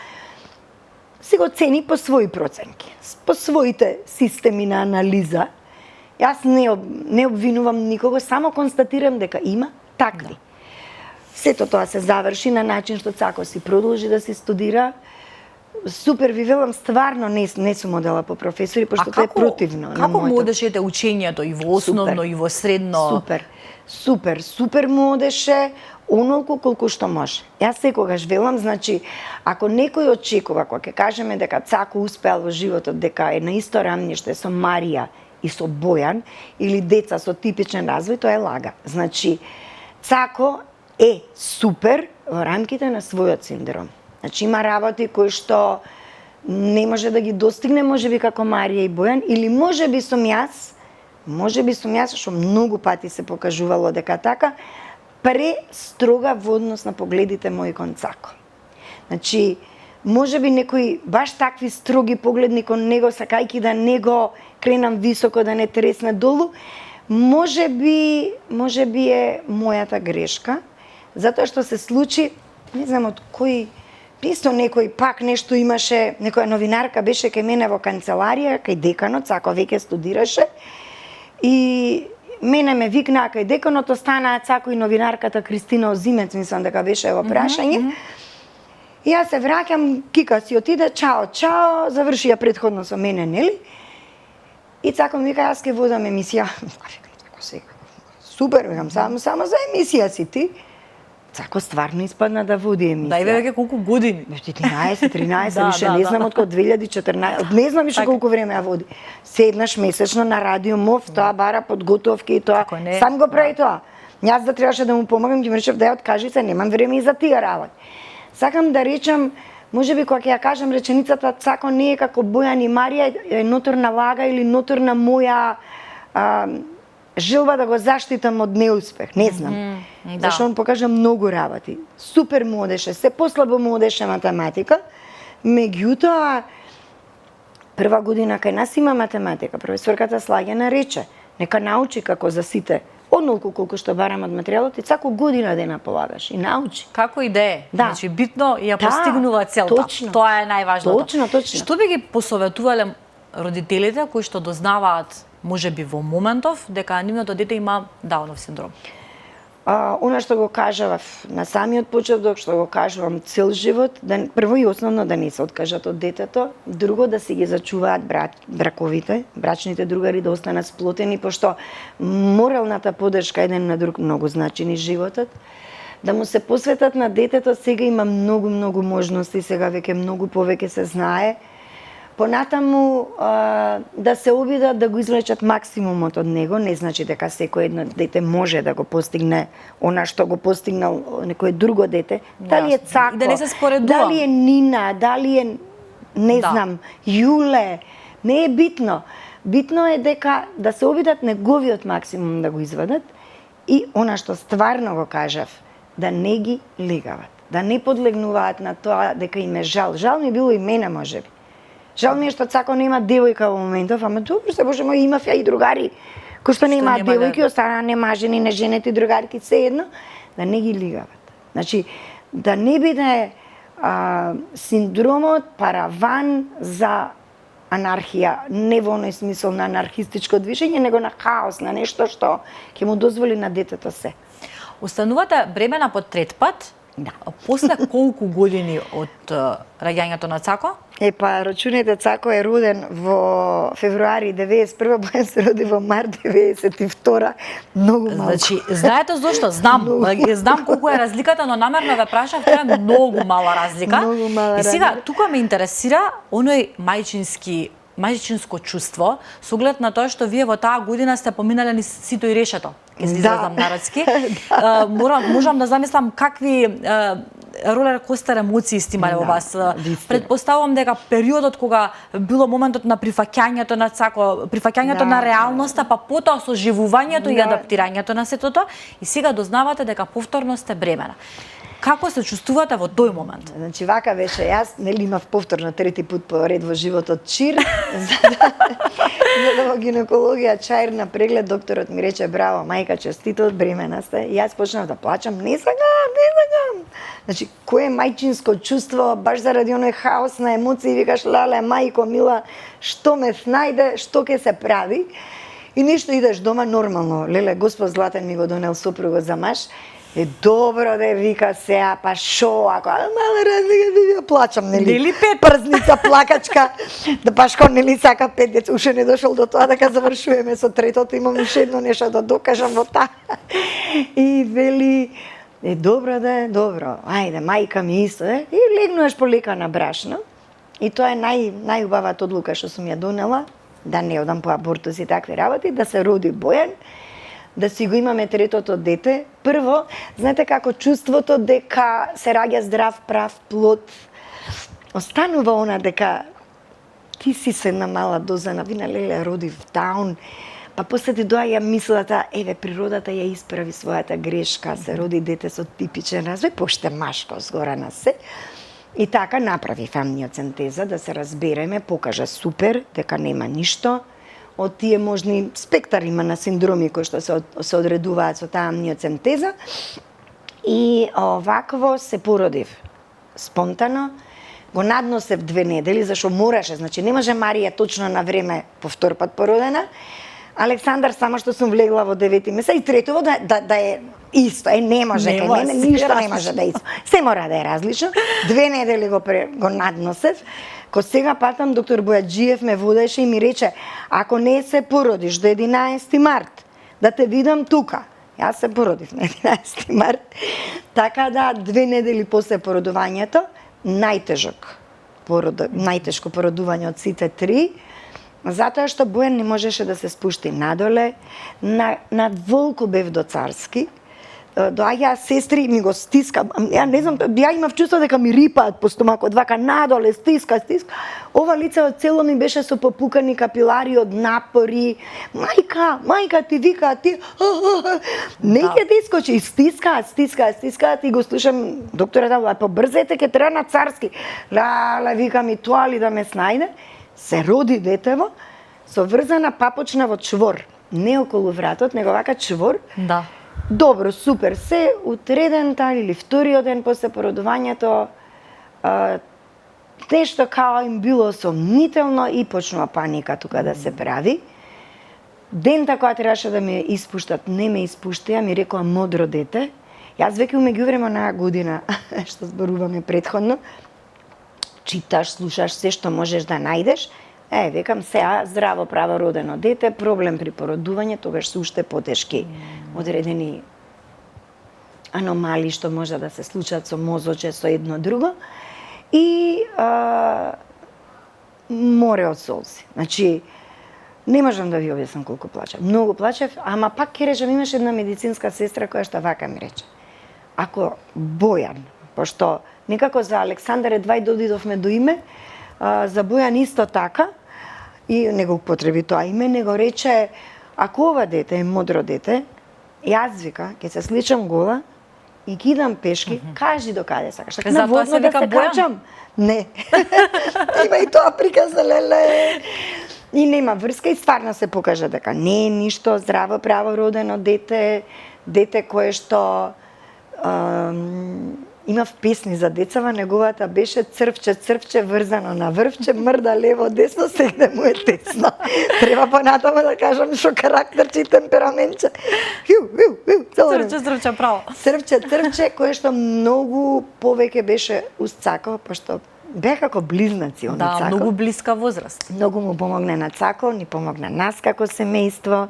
си го цени по своји проценки, по своите системи на анализа. Јас не обвинувам никого, само констатирам дека има такви. Да. Сето тоа се заврши на начин што Цако си продолжи да си студира. Супер, ви велам, стварно не сум одела по професори, пошто тоа е противно на моето. Како му одеше учењето и во основно и во средно? Супер му одеше, онолку колку што може. Јас секогаш велам, значи, ако некој очекува, кога ќе кажеме дека Цако успеал во животот, дека е на исто рамниште со Марија и со Бојан, или деца со типичен развој, тоа е лага. Значи, Цако е супер во рамките на својот синдром. Значи, има работи кои што не може да ги достигне, можеби како Марија и Бојан, или можеби сум јас, што многу пати се покажувало дека така, престрога во однос на погледите мои кон Цако. Значи, можеби некои баш такви строги погледни кон него, сакајки да не го кренам високо, да не тресне долу, можеби е мојата грешка, затоа што се случи, не знам од кој, исто некој пак нешто имаше, некоја новинарка беше кај мене во канцеларија, кај деканот, Цако веќе студираше, и мене ме викнаа кај деканот, останаа Цако и новинарката Кристина Озимец, мислам дека беше во прашање. И јас се враќам, Кика си отиде, чао, заврши ја претходно со мене, нели? И Цако ми вика, јас ке водам емисија. Супер, викам, само за емисија си ти. Цако стварно испадна да води емисија. Да, и веќе колку години? 14, 13, више не знам од кога 2014, не знам више колку време ја води. Седнаш месечно на радио МОВ, тоа бара подготовки и тоа. Сам го прави тоа. Јас да требаше да му помогам, ќе ми речев да ја откажи се, немам време и за тие работи. Сакам да речам, можеби кога ќе ја кажам реченицата Цако не е како Бојан и Марија, е ноторна лага или ноторна моја желба да го заштитам од неуспех, не знам. Зашто он покажа многу работи. Супер му одеше, се послабо му одеше математика, меѓутоа прва година кај нас има математика, професорката Слагена рече, нека научи како за сите, онолку колку што барам од материјалот, и Цако година дена полагаш и научи. Како и да е, значи битно ја постигнува целта. Точно. Тоа е најважното. Точно. Што би ги посоветувале родителите кои што дознаваат можеби во моментов дека нивното дете има Даунов синдром? Она што го кажав на самиот почеток, што го кажувам цел живот, да прво и основно да не се откажат од детето, друго да си ги зачуваат браковите, брачните другари да останат сплотени, пошто моралната поддршка еден на друг многу значи низ животот, да му се посветат на детето, сега има многу можности, сега веќе многу повеќе се знае. Понатаму да се обидат да го извлечат максимумот од него, не значи дека секој едно дете може да го постигне она што го постигнал некој друго дете. Дали е Цако, И да не се споредувам. дали е Нина, дали е не знам, Јуле, не е битно. Битно е дека да се обидат неговиот максимум да го извадат и она што стварно го кажав, да не ги легават, да не подлегнуваат на тоа дека им е жал. Жал ми било и мене можеби. Жал ми е што Цако нема девојка во моментов, ама добро се Боже мој, имав ја и другари кои што немаат девојки, останаа немажени, неженети другарки, се едно, да не ги лигават. Значи, да не биде синдромот параван за анархија, не во оној смисол на анархистичко движење, него на хаос, на нешто што ќе му дозволи на детето се. Устанувате бремена по трет пат? Да. После колку години од раѓањето на Цако? Рачунете, Цако е роден во февруари 91, Бојан се роди во март 92, многу малку. Значи, знаете зошто? Знам колку е разликата, но намерно ве прашав, тоа е многу мала разлика. Многу мала И сега, разлика. тука ме интересира оној мајчинско чувство, со оглед на тоа што вие во таа година сте поминале низ сито и решето. Ке се изразам народски. Можам да замислам какви ролер костер емоции сте имале во вас. Предпоставувам дека периодот кога било моментот на прифаќањето на Цако, прифаќањето на реалноста, па потоа соживувањето и адаптирањето на сето тоа, и сега дознавате дека повторно сте бремена. Како се чувствувате во тој момент? Значи, вака беше, јас нели имав повторно трети пат по ред во животот чир, за да во гинекологија чаир на преглед докторот ми рече браво, мајка, честито, бремена сте. И јас почнав да плачам, не сакам. Значи, кое мајчинско чувство, баш заради оној хаос на емоции, викаш, леле, мајко, мила, што ме снајде, што ќе се прави? И нешто идеш дома нормално, леле, Господ Златен ми го донел сопругот за маж, добро да вика сеа, па шо, ако мала разлика да плачам, нели? Нели пет? Прзница, плакачка, да пашко нели сака 5 деца, уште не дошол до тоа дека завршуваме со третото, имам уште едно нешто да докажам во таа. И вели, добро да е, добро, ајде, мајка ми исто, и легнуваш полека на брашно. И тоа е најубавата одлука што сум ја донела, да не одам по абортус и такви работи, да се роди Бојан, да си го имаме третото дете. Прво, знаете како чувството дека се раѓа здрав прав плод, останува она дека ти си се една мала доза на вина, леле, роди в таун, па после ти доаѓа мислата, еве, природата ја исправи својата грешка, се роди дете со типичен развој, поште машко згора на се. И така направи амниоцентеза, да се разбереме, покажа супер, дека нема ништо од тие можни спектар има на синдроми кои што се одредуваат со таа амниоцентеза. И овакво се породив спонтано, го надносев 2 недели, зашо мораше, значи не може Марија точно на време по втор пат породена, Александар само што сум влегла во 9 месец и третово да е исто, не може, ништо не може да е исто. Се мора да е различно. 2 недели го надносев. Ко сега патам, доктор Бојаджиев ме водеше и ми рече, ако не се породиш до 11 март, да те видам тука. Јас се породив на 11 март. Така да, 2 недели после породувањето, најтешко породување од сите 3, затоа што Бојан не можеше да се спушти надоле, над волку бев до Царски, доаѓаа сестри и ми го стиска. Ја не знам, ја имав чувство дека ми рипаат по стомакот, вака надоле, стиска. Ова лице од цело ми беше со попукани капилари од напори. Мајка ти вика, ти не ќе ти искочи, и стискаат и го слушам доктората, побрзете, ќе треба на Царски. Лале, вика ми тоа ли да ме снајде? Се роди детево со врзана папочна во чвор, не околу вратот, него вака чвор. Да. Добро, супер. Се утреден ден или вториот ден после породувањето, нешто као им било сомнително и почнува паника тука да се прави. Дента која требаше да ме испуштат, не ме испуштија, ми рекоа модро дете. Јас веќе умеѓувреме на година, што зборуваме претходно, читаш, слушаш се што можеш да најдеш. Викам сега здраво право родено дете, проблем при породување, тогаш се уште потешки одредени аномалии што може да се случат со мозоче, со едно друго. И море од солзи. Значи, не можам да ви објаснам колку плачев. Многу плачев, ама пак ќе речем, имаше една медицинска сестра која што вака ми рече. Ако Бојан, пошто некако за Александар едва и додидовме до име, за Бојан исто така, и не го употреби тоа име, него рече, ако ова дете е модро дете, јас вика, ќе се сличам гола и ќе идам пешки, кажи до каде сакаш. Така на Затоа водно се да вика се Бојан? качам? Не. Има и тоа приказна, леле. И нема врска и стварно се покажа дека не е ништо здраво право родено дете, дете кое што имав песни за децава, неговата беше црвче, црвче врзано на врвче, мрда лево, десно, сегде му е тесно. Треба понатаму да кажам шо карактерче и темпераментче. Црвче, црвче, право. Црвче, црвче, кое што многу повеќе беше уз Цако, пошто беа како близнаци он и Да, Цако. многу блиска возраст. Многу му помогне на Цако, ни помогна нас како семејство.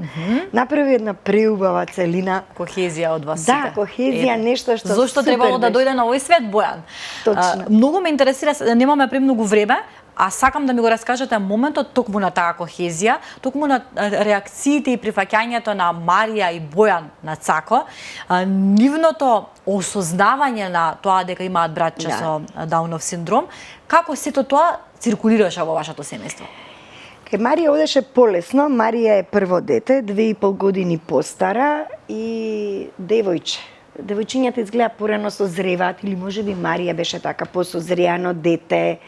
Направи една преубава целина. Кохезија од вас сите. Да, кохезија, нешто што Зошто супер требало да беше. дојде на овој свет, Бојан? Точно. Многу ме интересира, немаме премногу време, а сакам да ми го раскажете моментот токму на таа кохезија, токму на реакциите и прифаќањето на Марија и Бојан на Цако, нивното осознавање на тоа дека имаат братче со Даунов синдром, како сето тоа циркулираше во вашето семејство? Кај Марија одеше полесно. Марија е прво дете, 2,5 години постара и девојче. Девојчињата изгледа порано созреваат, или можеби Марија беше така посозреано дете,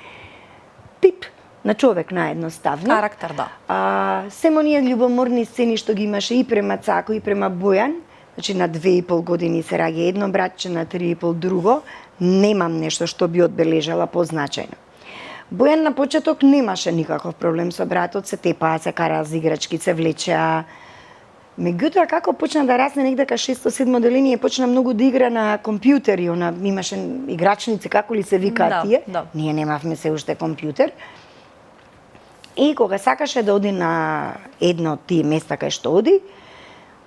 тип на човек наедноставно. Карактер, да. Семо оние љубоморни сцени што ги имаше и према Цако и према Бојан, значи на 2,5 години се раѓа едно братче, на 3,5 друго, немам нешто што би одбележала позначајно. Бојан на почеток немаше никаков проблем со братот, се тепаа, се караа за играчки, се влечеа. Меѓутоа, како почна да расне негде ка 6-7 деление, почна многу да игра на компјутери, она имаше играчници, како ли се викаат тие. Да. Ние немавме се уште компјутер. И кога сакаше да оди на едно од тие места кај што оди,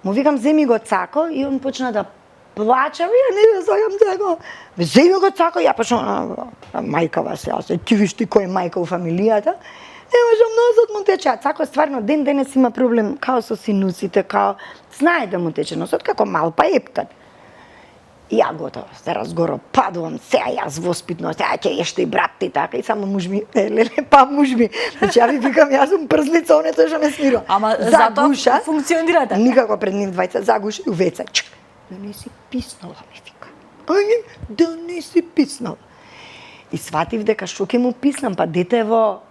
му викам земи го Цако и он почна да плаче, ја не да сакам Цако. Земи го Цако, ја почна мајкава се, јас ти виш ти кој е мајка у фамилијата. Не можам носот му тече, а Цако стварно ден денес има проблем као со синусите, као знае да му тече носот како мал па ептат. И ја готово, се разгоро, падувам, сега јас воспитно, сега ќе еште и брат ти така, и само муж ми, леле, па муж ми. Значи ја ви викам, јас сум прзница, он е тој што ме смирува. Ама затоа функционирате. Никако пред нив двајца, загуша и увеца. Да не си писнала, ме вика. Ајде, да не си писнала. И сватив дека што ќе му писнам, па детево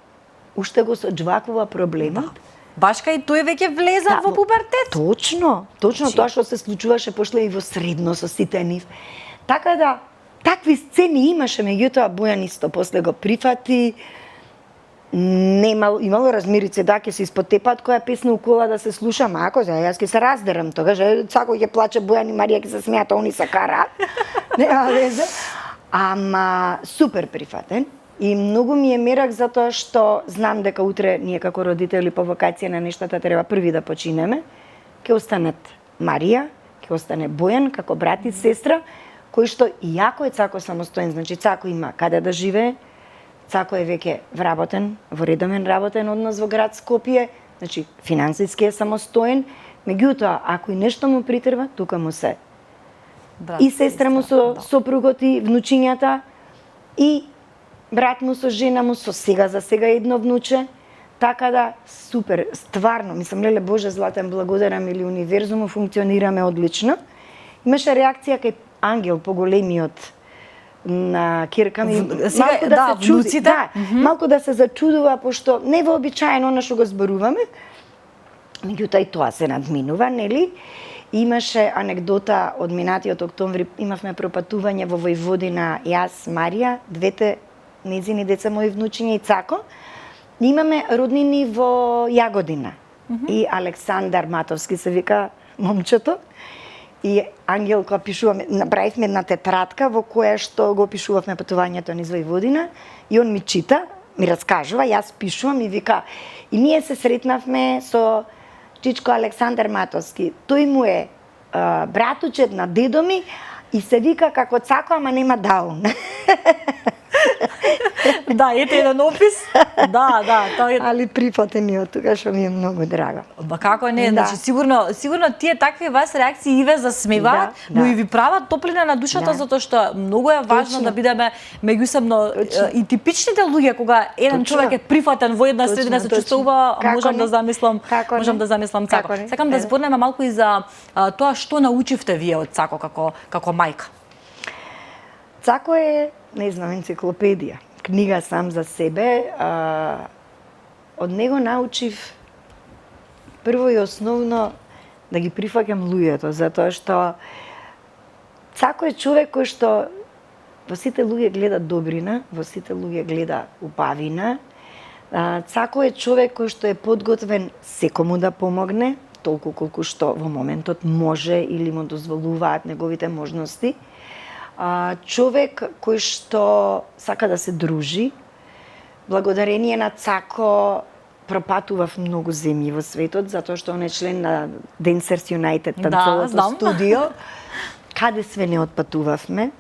уште го соџвакува проблемот. Баш кај тој веќе влеза во пубертет. Точно, тоа што се случуваше после и во средно со сите нив. Така да, такви сцени имаше, меѓутоа Бојан исто после го прифати. Имало размирице, да, ќе се испотепат која песна у кола да се слуша, мако, јас ќе се раздерам тогаш, Цако ќе плаче, Бојан и Марија ќе се смеат, они се караат. Нема везе. Ама супер прифатен. И многу ми е мерак затоа што знам дека утре ние како родители по вакација на нештата треба први да починеме. Ќе останат Марија, ќе остане Бојан како брат и сестра, кој што иако е Цако самостоен, значи Цако има каде да живее, Цако е веќе вработен, во редомен работен однос во град Скопје, значи финансиски е самостоен, меѓутоа ако и нешто му притреба, тука му се. Брат, И сестра му со сопругот и внучињата, и брат му со жена му, со сега за сега едно внуче, така да супер, стварно, мислам, леле Боже златен, благодарам или универзуму, функционираме одлично. Имаше реакција кај Ангел, поголемиот, на кирка ми, малку да се чуди, малку да се зачудува, пошто не вообичаено она што го зборуваме, меѓутоа и тоа се надминува, нели? Имаше анегдота од минатиот октомври, имавме пропатување во Војводина, јас, Марија, двете незини деца, мои внучиња и Цако. Имаме роднини во Јагодина. И Александар Матовски се вика момчето. И Ангел, кога пишуваме, направивме една тетрадка во која што го пишувавме патувањето низ Војводина, и он ми чита, ми раскажува, јас пишувам и вика, и ние се сретнавме со чичко Александар Матовски. Тој му е братучет на дедо ми и се вика како Цако, ама нема Даун. Да, ете еден опис. Да, тоа е. Али прифатени од тука што ми е многу драго. Ба како не, Да. значи сигурно тие такви вас реакции и ве засмеваат, Да, но да. и ви прават топлина на душата Да. затоа што многу е важно Точно. да бидеме меѓусебно Точно. и типичните луѓе кога еден Точно. човек е прифатен во една Точно, средина се точно. чувствува, Како можам не? да замислам, Како можам не? да замислам Како Цако. не? Сакам да Еве. зборнеме малку и за тоа што научивте вие од Цако како мајка. Цако е, не знам, енциклопедија, книга сам за себе. Од него научив прво и основно да ги прифаќам луѓето, затоа што Цако е човек кој што во сите луѓе гледа добрина, во сите луѓе гледа убавина. Цако е човек кој што е подготвен секому да помогне, толку колку што во моментот може или му дозволуваат неговите можности. Човек кој што сака да се дружи. Благодарение на Цако пропатував многу земји во светот, затоа што он е член на Dancers United, танцовото знам. студио. Каде све не отпатувавме.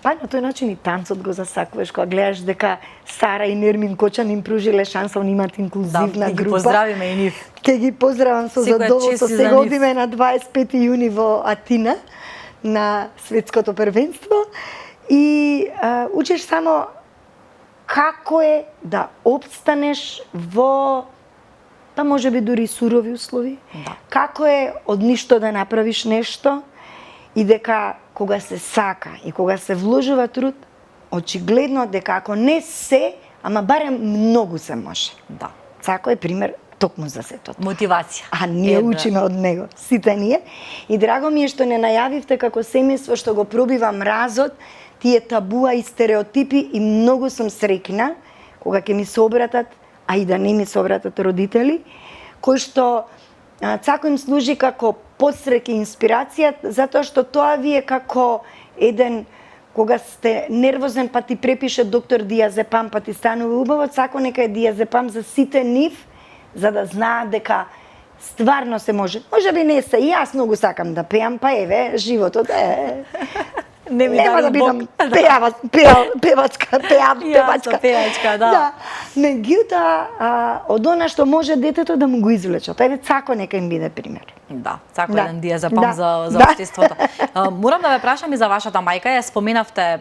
Па на тој начин и танцот го засакуваш, кога гледаш дека Сара и Нермин Кочан им пружиле шанса, они имаат инклузивна Да, ги група. поздравиме и нив. Ке ги поздравам со Секоја задоволство. чест и за Сега нив. одиме на 25 јуни во Атина на светското првенство и учиш само како е да опстанеш во па можеби дури сурови услови. Да. Како е од ништо да направиш нешто и дека кога се сака и кога се вложува труд, очигледно дека ако не се, ама барем многу се може. Да. Цако е пример токму за сето. Мотивација. А ние учиме од него, сите ние. И драго ми е што не најавивте како семејство што го пробива мразот, тие табуа и стереотипи и многу сум среќна кога ќе ми се обратат, а и да не ми се обратат родители, кои што Цако им служи како подстрек и инспирација, затоа што тоа ви е како еден кога сте нервозен па ти препише доктор диазепам па ти станува убаво, Цако нека е диазепам за сите нив, за да знаат дека стварно се може. Може би не се, и јас многу сакам да пеам, па еве, животот е... Не ми Нема дари да бидам Бог. певачка, Јасно, пејачка, да. Да. Меѓутоа, од она што може детето да му го извлечат. Еве Цако нека им биде пример. Да, Цако Да. еден диазепам Да. за Да. општеството. Морам да ве прашам и за вашата мајка, ја споменавте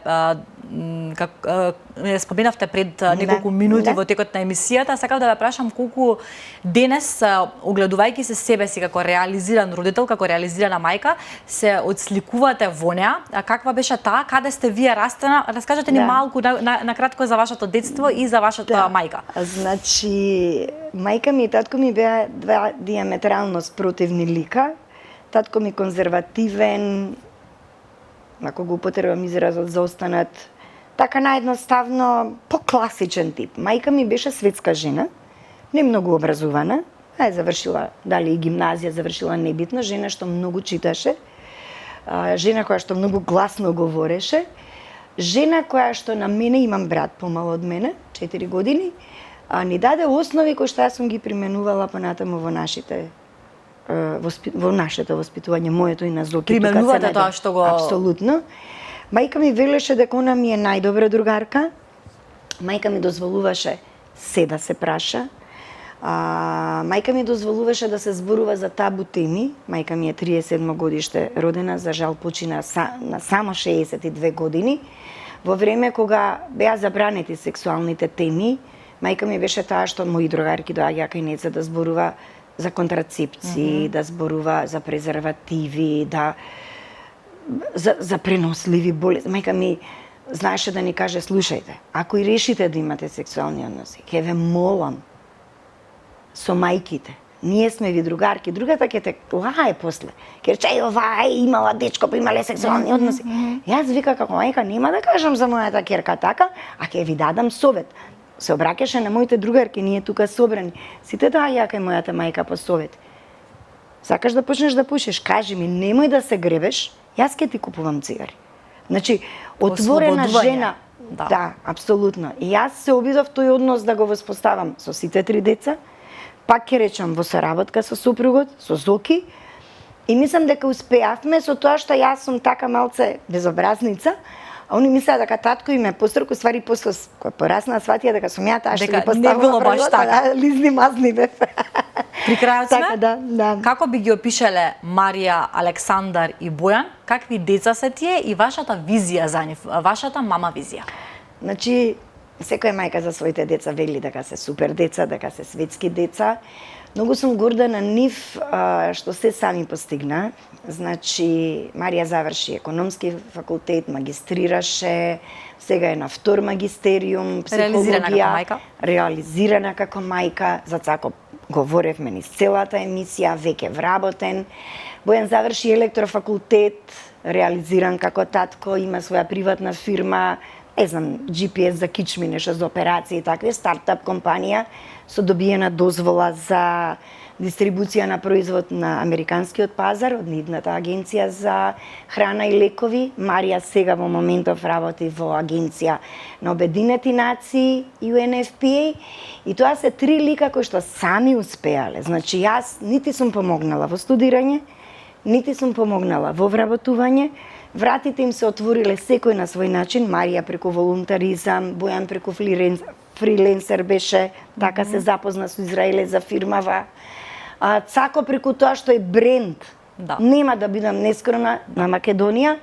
споменавте пред неколку минути Да. во текот на емисијата, сакав да ве прашам колку денес, огледувајќи се себе си како реализиран родител, како реализирана мајка, се отсликувате во неа, каква беше таа, каде сте вие растена, раскажете ни Да. малку на кратко за вашето детство и за вашата мајка. Значи, мајка ми и татко ми беа два диаметрално спротивни лика. Татко ми конзервативен, ако го употребам изразот за останат, така наедноставно покласичен тип. Мајка ми беше светска жена, не многу образувана, завршила дали и гимназија, завршила небитно, жена што многу читаше, жена која што многу гласно говореше, жена која што на мене, имам брат помал од мене, 4 години, ни даде основи кои што јас сум ги применувала понатаму во нашите во нашето воспитување, моето и на Зоки. Применувате тоа што го... Апсолутно. Мајка ми велеше дека она ми е најдобра другарка. Мајка ми дозволуваше се да се праша. Мајка ми дозволуваше да се зборува за табу теми. Мајка ми е 37 годиште родена, за жал почина на само 62 години. Во време кога беа забранети сексуалните теми, мајка ми беше таа што мои другарки доаѓаа кај неца да зборува за контрацепции, да зборува за презервативи, за преносливи болести. Мајка ми знаеше да ни каже, слушајте, ако и решите да имате сексуални односи, ќе ве молам со мајките. Ние сме ви другарки, другата ќе те лае после. Ќе рече, ова имала дечко, па имале сексуални односи. Јас вика како мајка нема да кажам за мојата ќерка така, а ќе ви дадам совет. Се обраќаше на моите другарки, ние тука собрани. Сите доаѓаа кај мојата мајка по совет. Сакаш да почнеш да пушиш, кажи ми, немој да се гребеш, јас ќе ти купувам цигари. Значи, отворена жена. Да, апсолутно. И јас се обидов тој однос да го воспоставам со сите 3 деца, пак ќе речам во соработка со супругот, со Зоки, и мислам дека успеавме со тоа што јас сум така малце безобразница, А они мислеа дека татко им е пострку, ствари после кога пораснаа сватија дека сум ја таа што Дека ги поставила не било баш правилата, така. да, лизни мазни бев. При крајот сме? Така, да. Како би ги опишале Марија, Александар и Бојан? Какви деца се тие и вашата визија за нив, вашата мама визија? Значи, секоја мајка за своите деца вели дека се супер деца, дека се светски деца. Многу сум горда на нив што се сами постигна. Значи, Марија заврши економски факултет, магистрираше, сега е на втор магистериум, психологија. Реализирана како мајка. За како говоревме низ целата емисија, веќе вработен. Бојан заврши електрофакултет, реализиран како татко, има своја приватна фирма, не знам, GPS за кичми, нешто за операции и такви, стартап компанија со добиена дозвола за дистрибуција на производ на американскиот пазар од нивната агенција за храна и лекови. Марија сега во моментов работи во агенција на Обединети нации UNFPA и тоа се три лика кои што сами успеале. Значи јас нити сум помогнала во студирање, нити сум помогнала во вработување. Вратите им се отвориле секој на свој начин, Марија преку волунтаризам, Бојан преку фриленсер беше, така се запозна со Израеле за фирмава. Цако преку тоа што е бренд. Да. Нема да бидам нескрона на Македонија,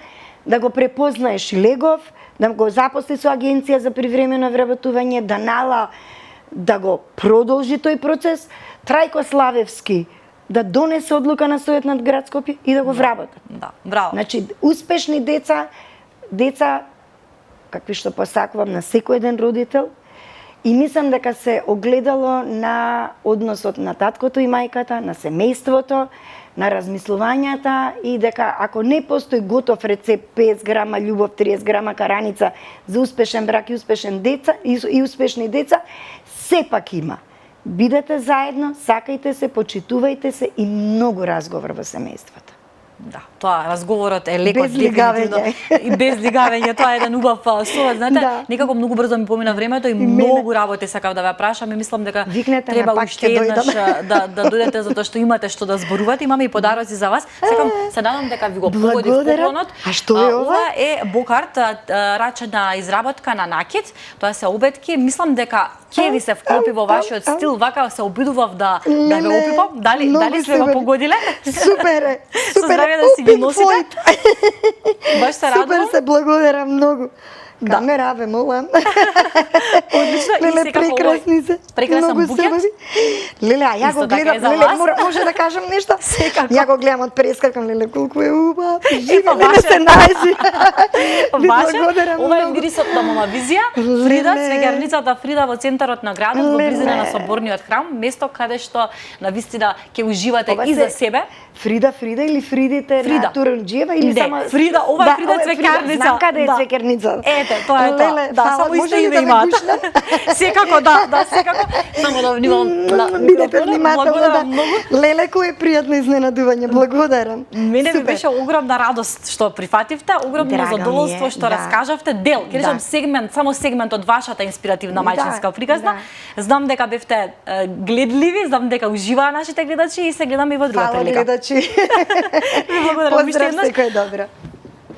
да го препознаеш Легов, да го запосли со агенција за привремено вработување, да нала да го продолжи тој процес, Трајко Славевски да донесе одлука на Сојот над град Скопје и да го вработат. Да, браво. Значи, успешни деца какви што посакувам на секој еден родител, и мислам дека се огледало на односот на таткото и мајката, на семејството, на размислувањата и дека ако не постои готов рецепт 50 грама љубов, 30 грама караница за успешен брак и успешни деца, сепак има. Бидете заедно, сакајте се, почитувајте се и многу разговор во семејството. Да, тоа разговорот е лекот Без лигавење. И без лигавење, тоа е еден убав совет, знаете, Да. некако многу брзо ми помина времето и многу работи сакав да ве прашам и мислам дека Викнете ме, треба пак уште ќе еднаш дојдам. да дојдете затоа што имате што да зборувате, имаме и подароци за вас. Сакам се надам дека ви го погоди Благодарам. поклонот. А што е ова? Ова е бокарт, рачена изработка на накид. Тоа се обетки, мислам дека ќе ви се вклопи во вашиот стил, вака се обидував да ве опипам. Дали сме го погодиле? Супер е. Со здравје да си ги носите. Баш се радувам. Супер се, благодарам многу. Камера, ве молам. Одлично, и Леле, секако прекрасни се. прекрасен Многу букет. себеви. Леле, а ја Исто го така гледам, е за леле, вас. може да кажам нешто? Секако. Ја го гледам од прескакам, леле, колку е убав. Живе, па леле, ваше. се најзи. Ви Ваше, благодарам ова е многу. мирисот на мама визија. Фрида, Леле. цвеќарницата Фрида во центарот на градот, во Леле. близина на соборниот храм, место каде што на вистина ќе уживате Ова и се- за себе. Фрида или Фридите Фрида. на Турунџиева или Не, само Фрида, ова е Фрида ова цвеќарница. Знам каде е Да. цвеќарница. Ете, тоа е тоа. Леле, Да, фала, само може исто ли име да ме имаат. гушна? Секако, да, секако. Само да внимавам на Бидете микрофонот. внимателна, да. Благодарам многу. Леле, кој е пријатно изненадување. Благодарам. Мене ми Супер. беше огромна радост што прифативте, огромно Драга ми задоволство е, што да. раскажавте дел, ќе речам Да. сегмент, само сегмент од вашата инспиративна мајчинска Да, приказна. Знам дека бевте гледливи, знам дека уживаа нашите гледачи и се гледаме и во друга Фала, прилика. гледачи. Ви благодарам уште Поздрав, еднаш. секој добро.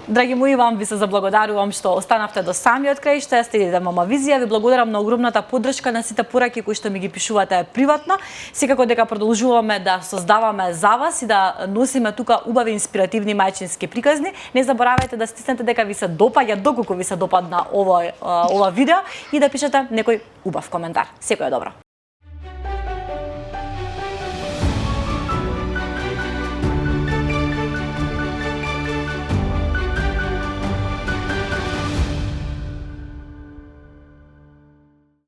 Драги мои, вам ви се заблагодарувам што останавте до самиот крај, што ја следите Мама Визија. Ви благодарам на огромната поддршка на сите пораки кои што ми ги пишувате приватно. Секако дека продолжуваме да создаваме за вас и да носиме тука убави инспиративни мајчински приказни. Не заборавајте да стиснете дека ви се допаѓа, доколку ви се допадна ова видео и да пишете некој убав коментар. Секој е добро.